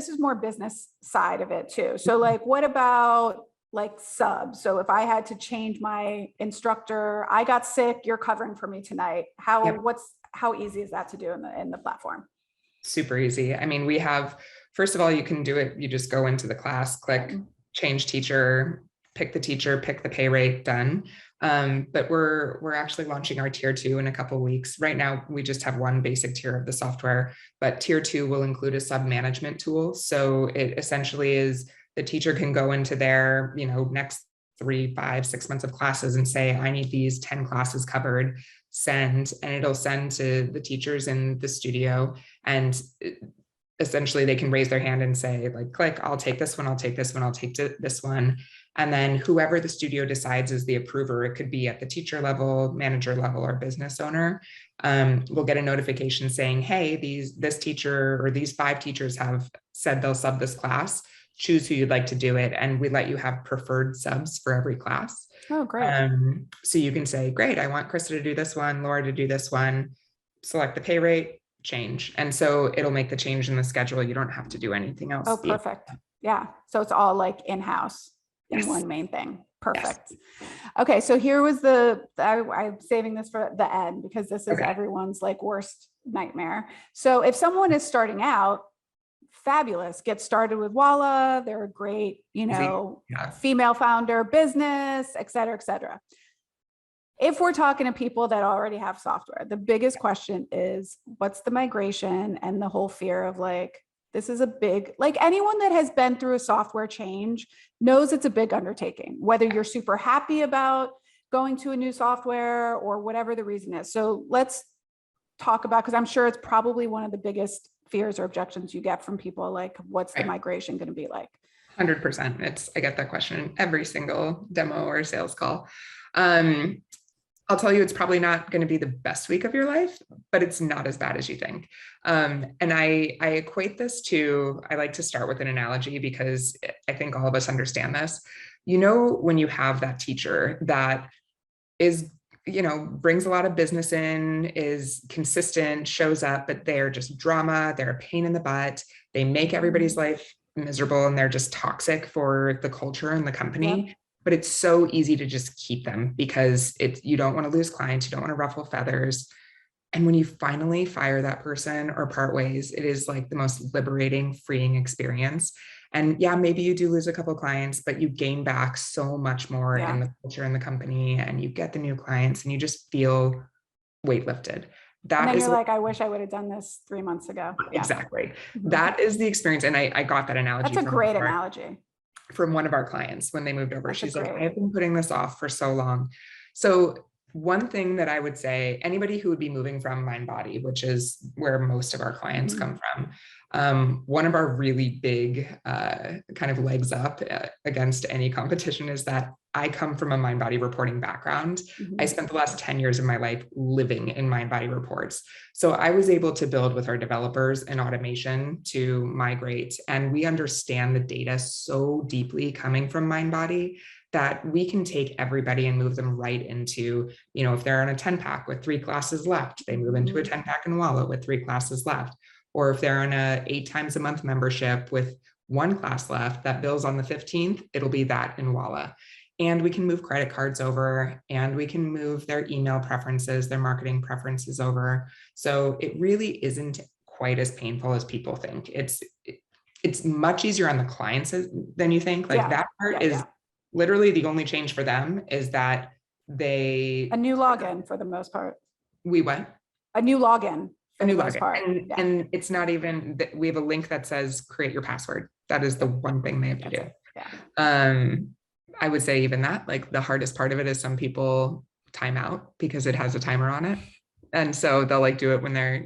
is more business side of it too. So what about subs? So if I had to change my instructor, I got sick, you're covering for me tonight. How easy is that to do in the platform? Super easy. I mean, we have, first of all, you can do it. You just go into the class, click change teacher, pick the teacher, pick the pay rate, done. But we're actually launching our tier 2 in a couple of weeks. Right now, we just have one basic tier of the software, but tier 2 will include a sub management tool. So it essentially is the teacher can go into their, next 3, 5, 6 months of classes and say, I need these 10 classes covered, send, and it'll send to the teachers in the studio. And essentially they can raise their hand and say, click, I'll take this one, I'll take this one, I'll take this one. And then whoever the studio decides is the approver, it could be at the teacher level, manager level, or business owner, will get a notification saying, hey, this teacher or these 5 teachers have said they'll sub this class. choose who you'd like to do it. And we let you have preferred subs for every class. Oh, great. So you can say, great, I want Krista to do this one, Laura to do this one, select the pay rate, change. And so it'll make the change in the schedule. You don't have to do anything else. Oh, perfect. Yeah. So it's all like in-house in Yes. one main thing. Perfect. Yes. Okay. So here was I'm saving this for the end because this is everyone's like worst nightmare. So if someone is starting out, fabulous, get started with Walla. They're a great, female founder business, et cetera, et cetera. If we're talking to people that already have software, the biggest question is what's the migration and the whole fear of like, this is a big, like anyone that has been through a software change knows it's a big undertaking, whether you're super happy about going to a new software or whatever the reason is. So let's talk about, because I'm sure it's probably one of the biggest fears or objections you get from people, like what's the migration going to be like? 100%. I get that question in every single demo or sales call. I'll tell you, it's probably not going to be the best week of your life, but it's not as bad as you think. And I equate this to, I like to start with an analogy because I think all of us understand this. When you have that teacher that is, brings a lot of business in, is consistent, shows up, but they're just drama, they're a pain in the butt, they make everybody's life miserable, and they're just toxic for the culture and the company. Yep. But it's so easy to just keep them because you don't want to lose clients, you don't want to ruffle feathers. And when you finally fire that person or part ways, it is like the most liberating, freeing experience. And yeah, maybe you do lose a couple of clients, but you gain back so much more in the culture in the company, and you get the new clients and you just feel weight lifted. And then you're like, I wish I would have done this 3 months ago. Yeah. Exactly. That is the experience. And I got that analogy. That's a great analogy. From one of our clients when they moved over. She's like, I've been putting this off for so long. So one thing that I would say, anybody who would be moving from MindBody, which is where most of our clients come from, one of our really big kind of legs up against any competition is that I come from a MindBody reporting background. I spent the last 10 years of my life living in MindBody reports. So I was able to build with our developers an automation to migrate, and we understand the data so deeply coming from MindBody that we can take everybody and move them right into, if they're on a 10-pack with 3 classes left, they move into a 10-pack in Walla with 3 classes left. Or if they're on a 8 times a month membership with 1 class left that bills on the 15th, it'll be that in Walla. And we can move credit cards over, and we can move their email preferences, their marketing preferences over. So it really isn't quite as painful as people think. It's much easier on the clients than you think. Like that part is literally the only change for them is that a new login for the most part. We what? A new login. A new login. And it's not even that we have a link that says create your password. That is the one thing they have to do. Yeah. I would say even that, like the hardest part of it is some people time out because it has a timer on it. And so they'll like do it when they're,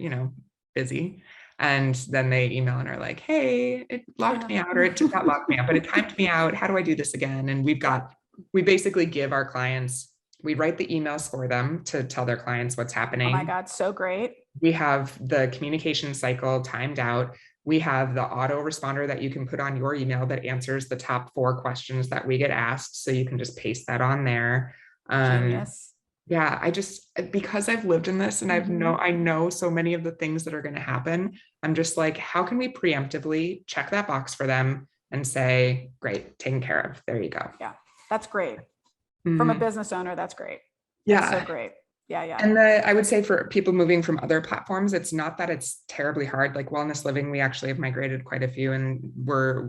busy. And then they email and are like, hey, it locked me out, or it did not lock me out, but it timed me out. How do I do this again? And we basically give our clients, we write the emails for them to tell their clients what's happening. Oh my God, so great. We have the communication cycle timed out. We have the autoresponder that you can put on your email that answers the top 4 questions that we get asked. So you can just paste that on there. Genius. Yeah, because I've lived in this and I know so many of the things that are going to happen. I'm just like, how can we preemptively check that box for them and say, great, taken care of. There you go. Yeah, that's great. From a business owner, that's great. That's so great. Yeah. And I would say for people moving from other platforms, it's not that it's terribly hard. Like Wellness Living, we actually have migrated quite a few, and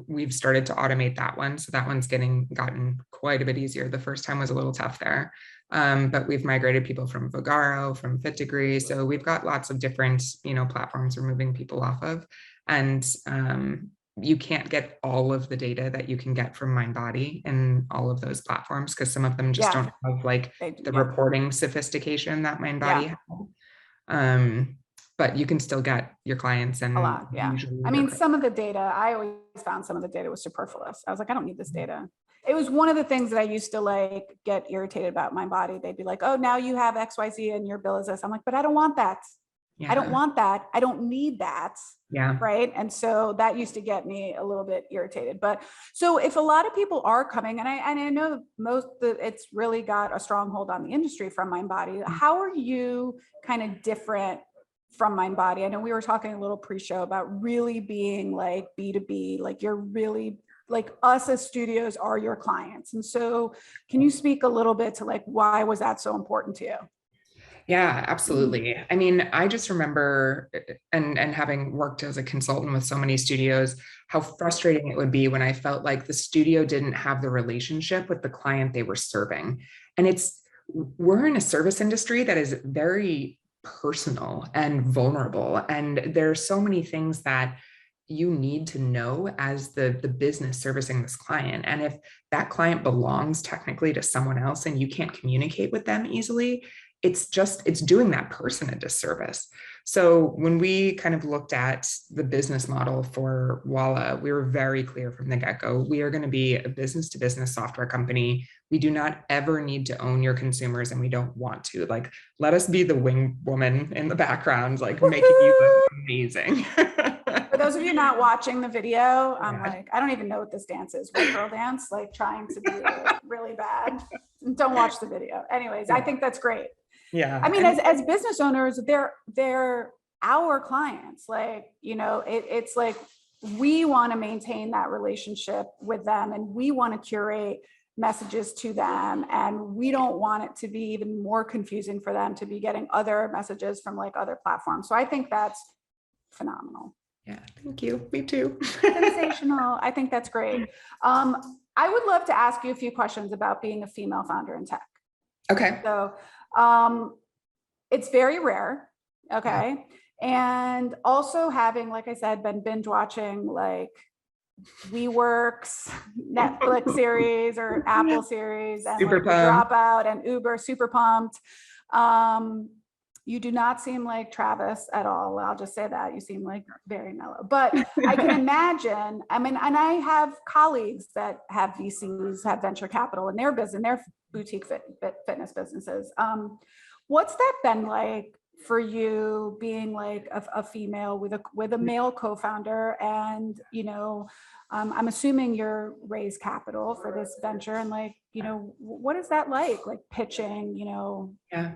we've started to automate that one. So that one's gotten quite a bit easier. The first time was a little tough there. But we've migrated people from Vogaro, from Fit Degree. So we've got lots of different, platforms we're moving people off of. And you can't get all of the data that you can get from MindBody in all of those platforms, because some of them just don't have like the reporting sophistication that MindBody has. But you can still get your clients and a lot. Yeah. I mean, some of the data, I always found some of the data was superfluous. I was like, I don't need this data. It was one of the things that I used to like get irritated about MindBody. They'd be like, oh, now you have XYZ and your bill is this. I'm like, but I don't want that. I don't want that. I don't need that. Yeah. Right. And so that used to get me a little bit irritated. But so if a lot of people are coming, and I know it's really got a stronghold on the industry from Mindbody, how are you kind of different from Mindbody? I know we were talking a little pre-show about really being like B2B, like you're really like us as studios are your clients. And so can you speak a little bit to like, why was that so important to you? Yeah, absolutely. I mean, I just remember and having worked as a consultant with so many studios, how frustrating it would be when I felt like the studio didn't have the relationship with the client they were serving. And we're in a service industry that is very personal and vulnerable. And there are so many things that you need to know as the business servicing this client. And if that client belongs technically to someone else and you can't communicate with them easily, it's doing that person a disservice. So when we kind of looked at the business model for Walla, we were very clear from the get-go, we are going to be a business to business software company. We do not ever need to own your consumers, and we don't want to. Like, let us be the wing woman in the background, like making you look amazing. For those of you not watching the video, I'm like, I don't even know what this dance is. White girl dance, like trying to be really bad. Don't watch the video. Anyways, I think that's great. Yeah. I mean, as business owners, they're our clients. Like, you know, it's like we want to maintain that relationship with them, and we want to curate messages to them, and we don't want it to be even more confusing for them to be getting other messages from like other platforms. So I think that's phenomenal. Yeah, thank you. Me too. Sensational. I think that's great. I would love to ask you a few questions about being a female founder in tech. Okay. So it's very rare. Okay. And also having, like I said, been binge watching like WeWorks, Netflix series or Apple series, and like Dropout and Uber, super pumped. You do not seem like Travis at all. I'll just say that. You seem like very mellow, but I can imagine, I mean, and I have colleagues that have VCs, have venture capital in their business, in their boutique fitness businesses. What's that been like for you, being like a female with a male co-founder? And, you know, I'm assuming you're raised capital for this venture, and like, you know, what is that like pitching, you know? Yeah.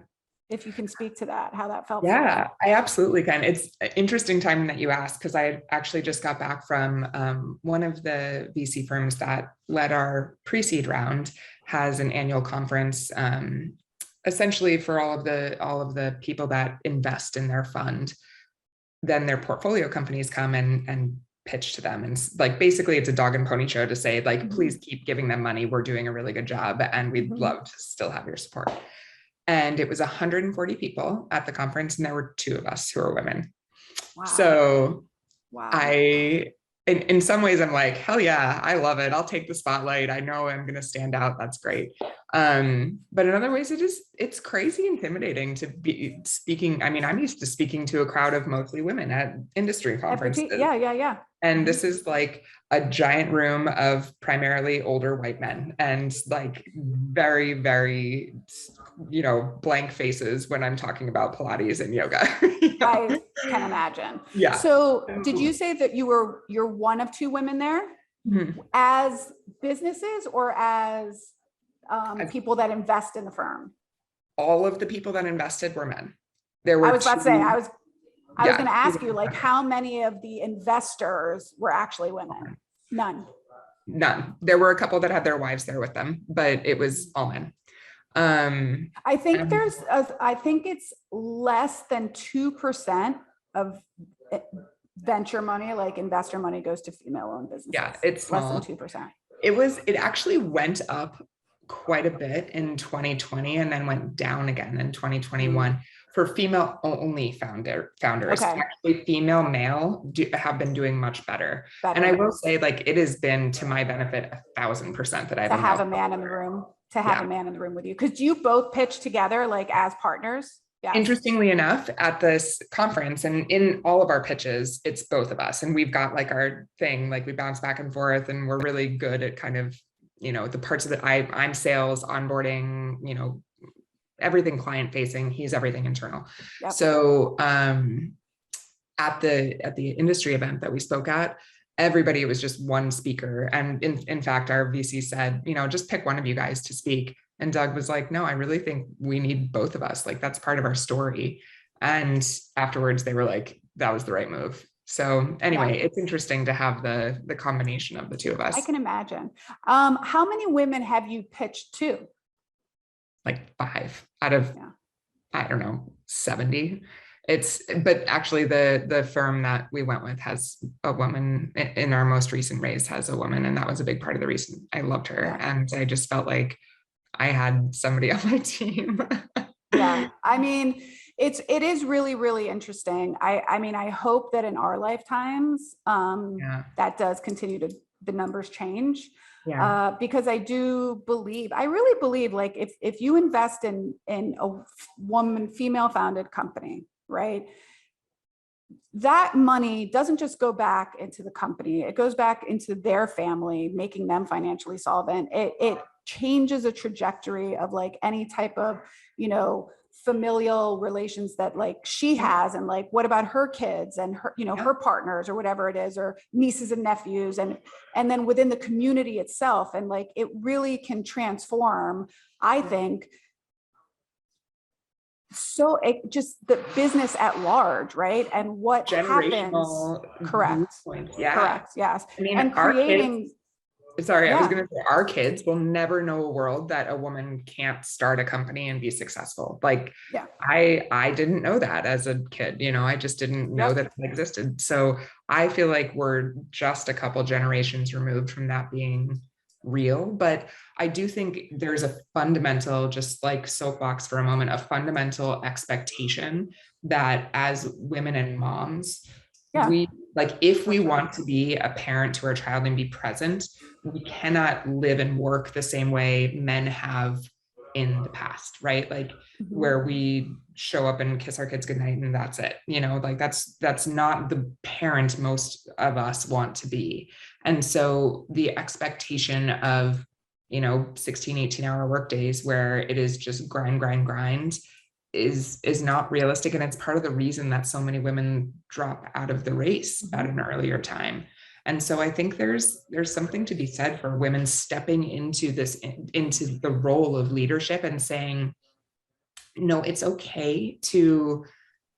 If you can speak to that, how that felt. Yeah, I absolutely can. It's an interesting time that you asked, because I actually just got back from one of the VC firms that led our pre-seed round, has an annual conference, essentially for all of the people that invest in their fund. Then their portfolio companies come and pitch to them, and like basically it's a dog and pony show to say like, please keep giving them money. We're doing a really good job, and we'd love to still have your support. And it was 140 people at the conference, and there were 2 of us who are women. Wow. So in some ways I'm like, hell yeah, I love it. I'll take the spotlight. I know I'm going to stand out. That's great. But in other ways, it's crazy intimidating to be speaking. I mean, I'm used to speaking to a crowd of mostly women at industry conferences. Yeah. And this is like a giant room of primarily older white men, and like very, very, you know, blank faces when I'm talking about Pilates and yoga. You know? I can imagine. Yeah. So did you say that you're one of 2 women there, as businesses or as people that invest in the firm? All of the people that invested were men. There were I was about to say, I was going to ask you, like, how many of the investors were actually women? None. There were a couple that had their wives there with them, but it was all men. I think I think it's less than 2% of venture money, like investor money, goes to female-owned businesses. Yeah, it's less than 2%. It actually went up quite a bit in 2020 and then went down again in 2021 for female only founders. Okay. Actually, female male have been doing much better. And I will say, like, it has been to my benefit 1,000% that I've to have a man in the room, a man in the room with you, because you both pitch together like as partners. Yes. Interestingly enough, at this conference and in all of our pitches, it's both of us, and we've got like our thing, like we bounce back and forth, and we're really good at kind of, you know, the parts of it. I'm sales, onboarding, you know, everything client facing. He's everything internal. Yep. So at the industry event that we spoke at, everybody was just one speaker. And in fact, our VC said, just pick one of you guys to speak. And Doug was like, no, I really think we need both of us. Like, that's part of our story. And afterwards they were like, that was the right move. So anyway, it's interesting to have the combination of the two of us. I can imagine. How many women have you pitched to? Like 5 out of, I don't know, 70. But actually the firm that we went with has a woman in our most recent raise, has a woman. And that was a big part of the reason I loved her. And I just felt like I had somebody on my team. Yeah. I mean, it is really, really interesting. I mean, I hope that in our lifetimes, that does continue to, the numbers change. Because I really believe like if you invest in a woman, female founded company, right? That money doesn't just go back into the company, it goes back into their family, making them financially solvent. It changes a trajectory of like any type of, familial relations that like she has, and like what about her kids and her, her partners or whatever it is, or nieces and nephews, and then within the community itself. And like it really can transform, I think, so it just the business at large, right? And what happens. Correct. Correct. Yes. I mean, and creating. I was going to say, our kids will never know a world that a woman can't start a company and be successful. Like, I didn't know that as a kid, I just didn't know that it existed. So I feel like we're just a couple generations removed from that being real. But I do think there's a fundamental, just like soapbox for a moment, a fundamental expectation that as women and moms, we like, if we want to be a parent to our child and be present, we cannot live and work the same way men have in the past, right? Like where we show up and kiss our kids goodnight and that's it, like that's not the parent most of us want to be. And so the expectation of, 16, 18-hour work days where it is just grind is not realistic. And it's part of the reason that so many women drop out of the race at an earlier time. And so I think there's something to be said for women stepping into the role of leadership and saying, no, it's okay to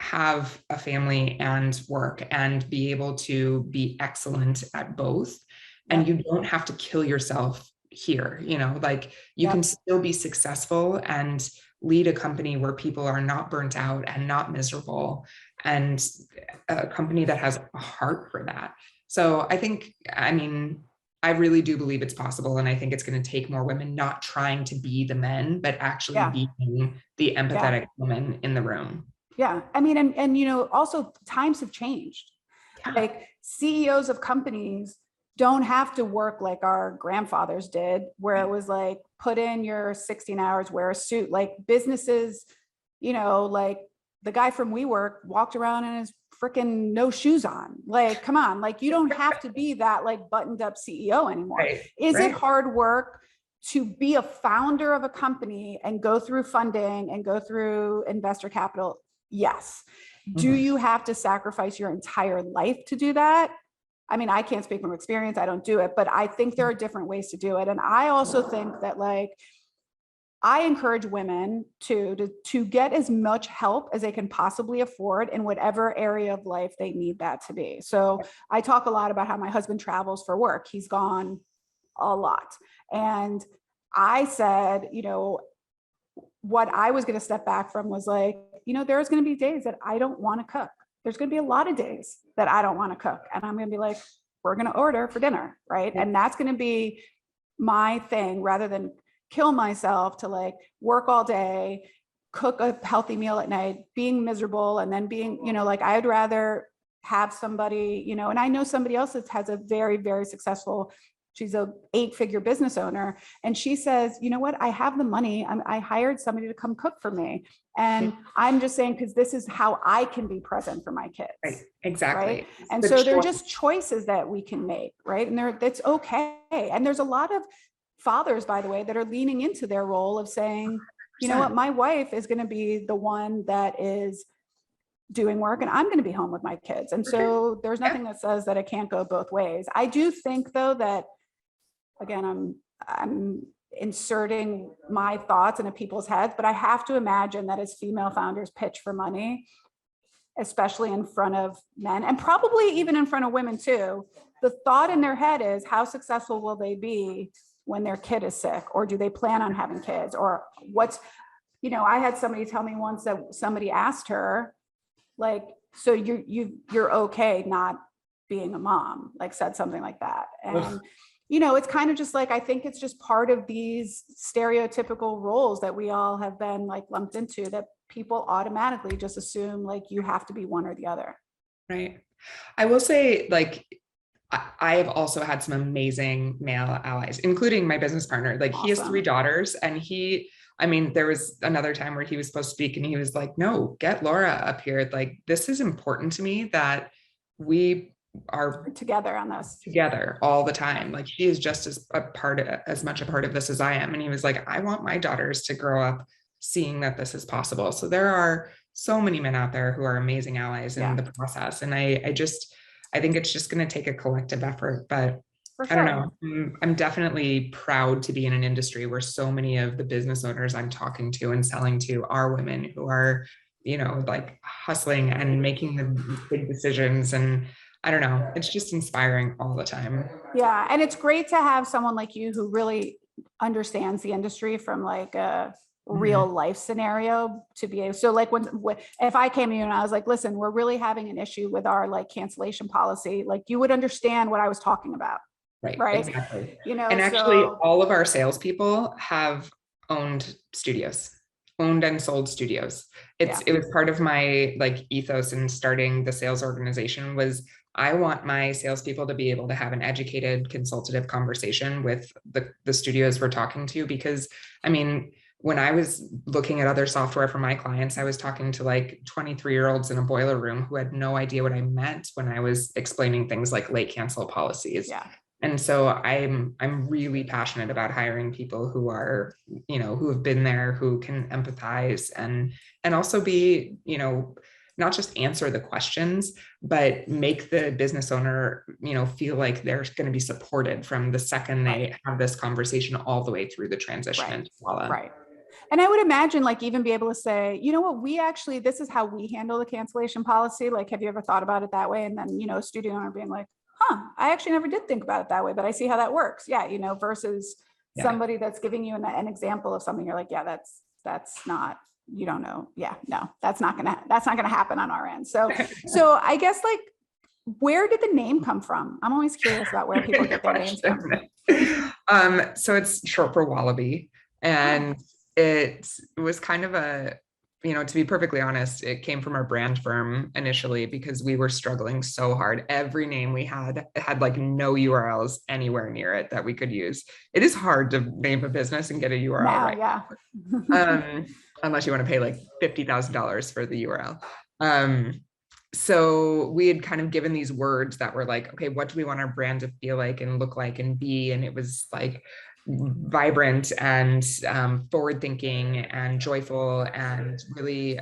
have a family and work and be able to be excellent at both. And you don't have to kill yourself here, like you can still be successful and lead a company where people are not burnt out and not miserable, and a company that has a heart for that. So I really do believe it's possible. And I think it's going to take more women not trying to be the men, but actually being the empathetic woman in the room. Yeah. I mean, and also times have changed. Like CEOs of companies don't have to work like our grandfathers did, where it was like, put in your 16 hours, wear a suit. Like businesses, like the guy from WeWork walked around in his freaking no shoes on. Like, come on, like you don't have to be that like buttoned up CEO anymore. Is it hard work to be a founder of a company and go through funding and go through investor capital? Yes. Do you have to sacrifice your entire life to do that? I mean, I can't speak from experience, I don't do it, but I think there are different ways to do it. And I also think that like, I encourage women to get as much help as they can possibly afford in whatever area of life they need that to be. So I talk a lot about how my husband travels for work. He's gone a lot. And I said, what I was going to step back from was like, there's going to be days that I don't want to cook. There's going to be a lot of days that I don't want to cook. And I'm going to be like, we're going to order for dinner. Right. And that's going to be my thing, rather than kill myself to like work all day, cook a healthy meal at night, being miserable. And then being, like I'd rather have somebody, and I know somebody else that has a very, very successful, she's a 8-figure business owner. And she says, you know what, I have the money. I hired somebody to come cook for me. And I'm just saying, because this is how I can be present for my kids. Right. Exactly. Right? And so they're just choices that we can make. Right. And that's okay. And there's a lot of fathers, by the way, that are leaning into their role of saying, you know what, my wife is going to be the one that is doing work and I'm going to be home with my kids. And so there's nothing that says that it can't go both ways. I do think though that, again, I'm inserting my thoughts into people's heads, but I have to imagine that as female founders pitch for money, especially in front of men and probably even in front of women too, the thought in their head is how successful will they be when their kid is sick, or do they plan on having kids, or what's, you know, I had somebody tell me once that somebody asked her, like, so you're okay not being a mom, like said something like that. And, you know, it's kind of just like, I think it's just part of these stereotypical roles that we all have been like lumped into, that people automatically just assume like you have to be one or the other. Right. I will say, like, I have also had some amazing male allies, including my business partner. Like, he has 3 daughters, and I mean, there was another time where he was supposed to speak and he was like, no, get Laura up here. Like, this is important to me that we are together on this together all the time. Like, she is just as much a part of this as I am. And he was like, I want my daughters to grow up seeing that this is possible. So there are so many men out there who are amazing allies in the process. And I think it's just going to take a collective effort, but I don't know. I'm definitely proud to be in an industry where so many of the business owners I'm talking to and selling to are women who are, you know, like hustling and making the big decisions. And I don't know, it's just inspiring all the time. Yeah. And it's great to have someone like you who really understands the industry from like a real life scenario to be able, so like when if I came to you and I was like, listen, we're really having an issue with our like cancellation policy, like you would understand what I was talking about. Right. Exactly. You know, and actually all of our salespeople have owned and sold studios. It was part of my like ethos in starting the sales organization was I want my salespeople to be able to have an educated consultative conversation with the studios we're talking to, because I mean, when I was looking at other software for my clients, I was talking to like 23-year-olds in a boiler room who had no idea what I meant when I was explaining things like late cancel policies. And so I'm really passionate about hiring people who are, you know, who have been there, who can empathize and also be, you know, not just answer the questions, but make the business owner, you know, feel like they're going to be supported from the second they have this conversation all the way through the transition into Walla. Right. And I would imagine like even be able to say, you know what, this is how we handle the cancellation policy. Like, have you ever thought about it that way? And then, you know, a studio owner being like, I actually never did think about it that way, but I see how that works. Yeah. You know, versus somebody that's giving you an example of something. You're like, yeah, that's not, you don't know. Yeah, no, that's not going to happen on our end. So I guess like, where did the name come from? I'm always curious about where people get their names from. So it's short for Wallaby, and it was kind of a, you know, to be perfectly honest, it came from our brand firm initially because we were struggling so hard. Every name we had like no URLs anywhere near it that we could use. It is hard to name a business and get a URL unless you want to pay like $50,000 for the URL. So we had kind of given these words that were like, okay, what do we want our brand to feel like and look like and be? And it was like vibrant and forward thinking and joyful and really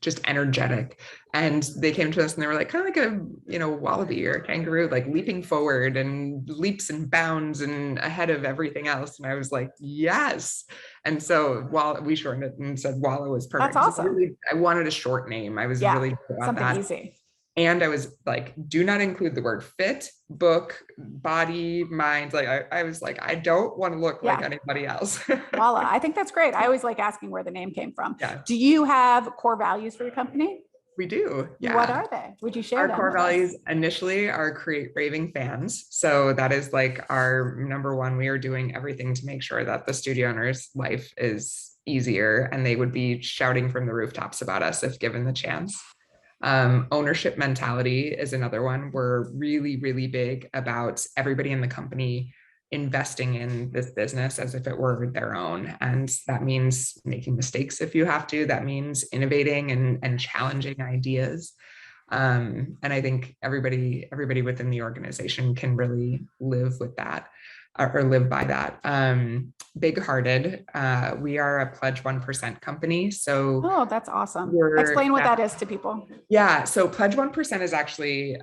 just energetic. And they came to us and they were like, kind of like a, you know, wallaby or a kangaroo, like leaping forward and leaps and bounds and ahead of everything else. And I was like, yes. And so we shortened it and said Walla was perfect. That's awesome. I wanted a short name. I was really about something that. Easy. And I was like, do not include the word fit, book, body, mind. Like I was like, I don't want to look like anybody else. Walla. I think that's great. I always like asking where the name came from. Do you have core values for your company? We do. Yeah. What are they? Would you share them? Our core values initially are create raving fans. So that is like our number one. We are doing everything to make sure that the studio owner's life is easier and they would be shouting from the rooftops about us if given the chance. Ownership mentality is another one. We're really, really big about everybody in the company investing in this business as if it were their own. And that means making mistakes if you have to. That means innovating and challenging ideas. And I think everybody within the organization can really live with that, or live by that. Big hearted. We are a Pledge 1% company. So Oh, that's awesome. Explain what that is to people. Yeah, so Pledge 1% is actually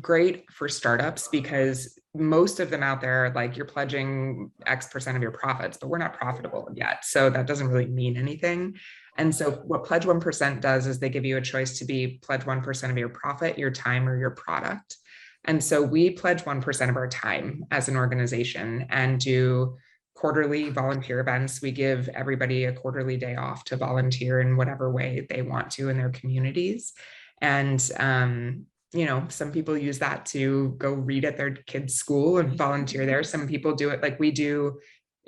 great for startups because most of them out there, like you're pledging X% of your profits, but we're not profitable yet. So that doesn't really mean anything. And so what Pledge 1% does is they give you a choice to be pledge 1% of your profit, your time, or your product. And so we pledge 1% of our time as an organization and do quarterly volunteer events. We give everybody a quarterly day off to volunteer in whatever way they want to in their communities. And, some people use that to go read at their kids' school and volunteer there. Some people do it like we do.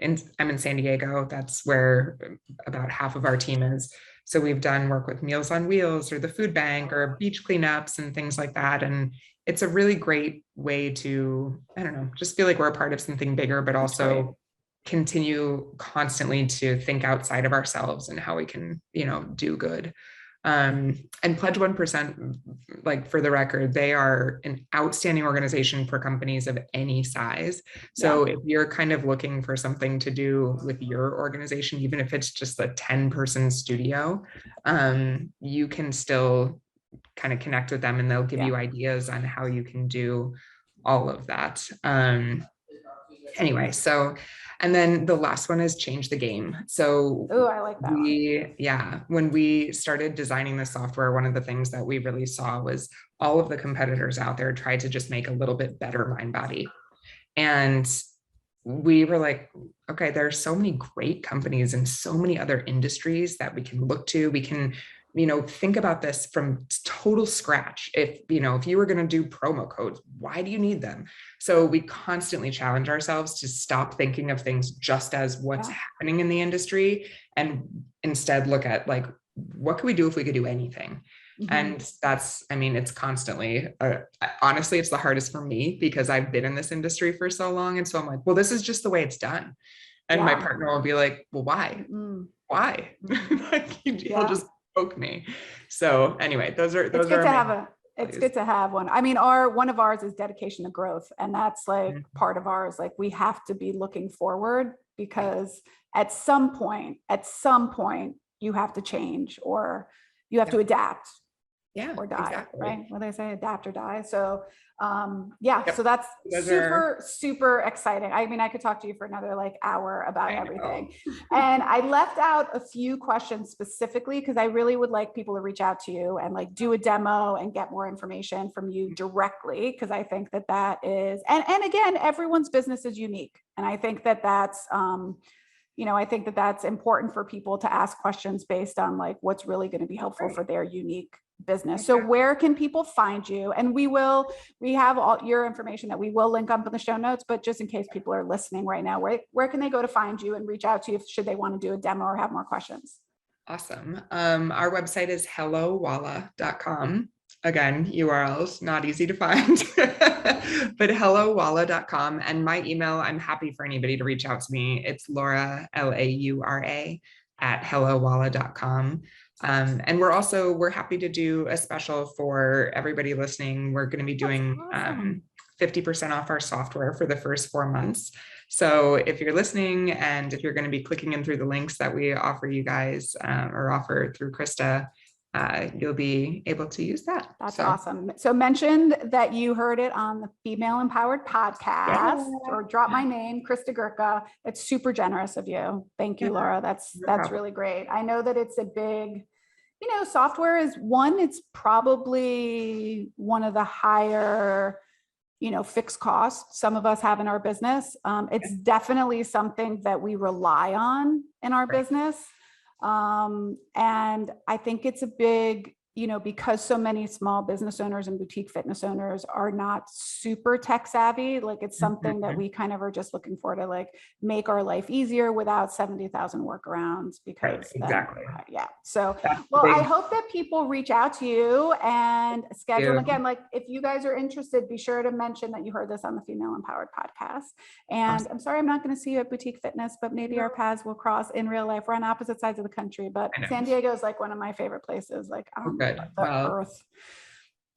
I'm in San Diego. That's where about half of our team is. So we've done work with Meals on Wheels or the food bank or beach cleanups and things like that. And it's a really great way to, I don't know, just feel like we're a part of something bigger, but also continue constantly to think outside of ourselves and how we can, do good. And Pledge 1%, like for the record, they are an outstanding organization for companies of any size. So if you're kind of looking for something to do with your organization, even if it's just a 10-person studio, you can still kind of connect with them and they'll give you ideas on how you can do all of that. Anyway, so, and then the last one is change the game. So I like that when we started designing the software, one of the things that we really saw was all of the competitors out there tried to just make a little bit better MindBody. And we were like, okay, there are so many great companies and so many other industries that we can look to. We can, think about this from total scratch. If you were going to do promo codes, why do you need them? So we constantly challenge ourselves to stop thinking of things just as what's happening in the industry and instead look at like, what could we do if we could do anything? Mm-hmm. And that's, it's constantly, honestly, it's the hardest for me because I've been in this industry for so long. And so I'm like, well, this is just the way it's done. And my partner will be like, well, why? Mm-hmm. Why? Like, he'll just poke me. So anyway, those are it's good to have one. One of ours is dedication to growth. And that's like part of ours. Like we have to be looking forward because at some point, you have to change or you have to adapt. Or die, right? What do they say? Adapt or die. So, so that's super exciting. I could talk to you for another hour about everything. And I left out a few questions specifically because I really would like people to reach out to you and do a demo and get more information from you directly. Because I think that is, and again, everyone's business is unique. And I think that's, I think that's important for people to ask questions based on what's really going to be helpful for their unique business. So where can people find you? And we have all your information that we will link up in the show notes, but just in case people are listening right now, where can they go to find you and reach out to you should they want to do a demo or have more questions? Awesome. Our website is hellowalla.com. Again, URLs, not easy to find, but hellowalla.com. And my email, I'm happy for anybody to reach out to me. It's Laura, Laura @hellowalla.com. And we're happy to do a special for everybody listening. We're going to be doing 50% off our software for the first 4 months. So if you're listening and if you're going to be clicking in through the links that we offer you guys or offer through Krista, you'll be able to use that. That's awesome. So mentioned that you heard it on the Female Empowered podcast or drop my name, Krista Gurka. It's super generous of you. Thank you, Laura. That's really great. I know that it's a big, software is it's probably one of the higher, fixed costs some of us have in our business. It's definitely something that we rely on in our business. And I think it's a big, because so many small business owners and boutique fitness owners are not super tech savvy, it's something that we kind of are just looking for to make our life easier without 70,000 workarounds because So, I hope that people reach out to you and schedule again. If you guys are interested, be sure to mention that you heard this on the Female Empowered podcast. And I'm sorry, I'm not going to see you at Boutique Fitness, but maybe our paths will cross in real life. We're on opposite sides of the country, but San Diego is one of my favorite places. Earth.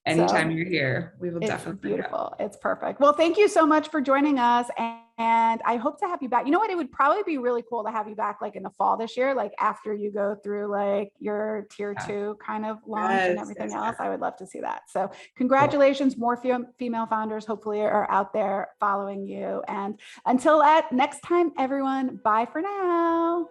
Anytime you're here, we will it's definitely beautiful. It's perfect. Well, thank you so much for joining us. And I hope to have you back. You know what? It would probably be really cool to have you back like in the fall this year, like after you go through like your tier 2 kind of launch and everything else. I would love to see that. So congratulations. More female founders hopefully are out there following you. And until next time, everyone, bye for now.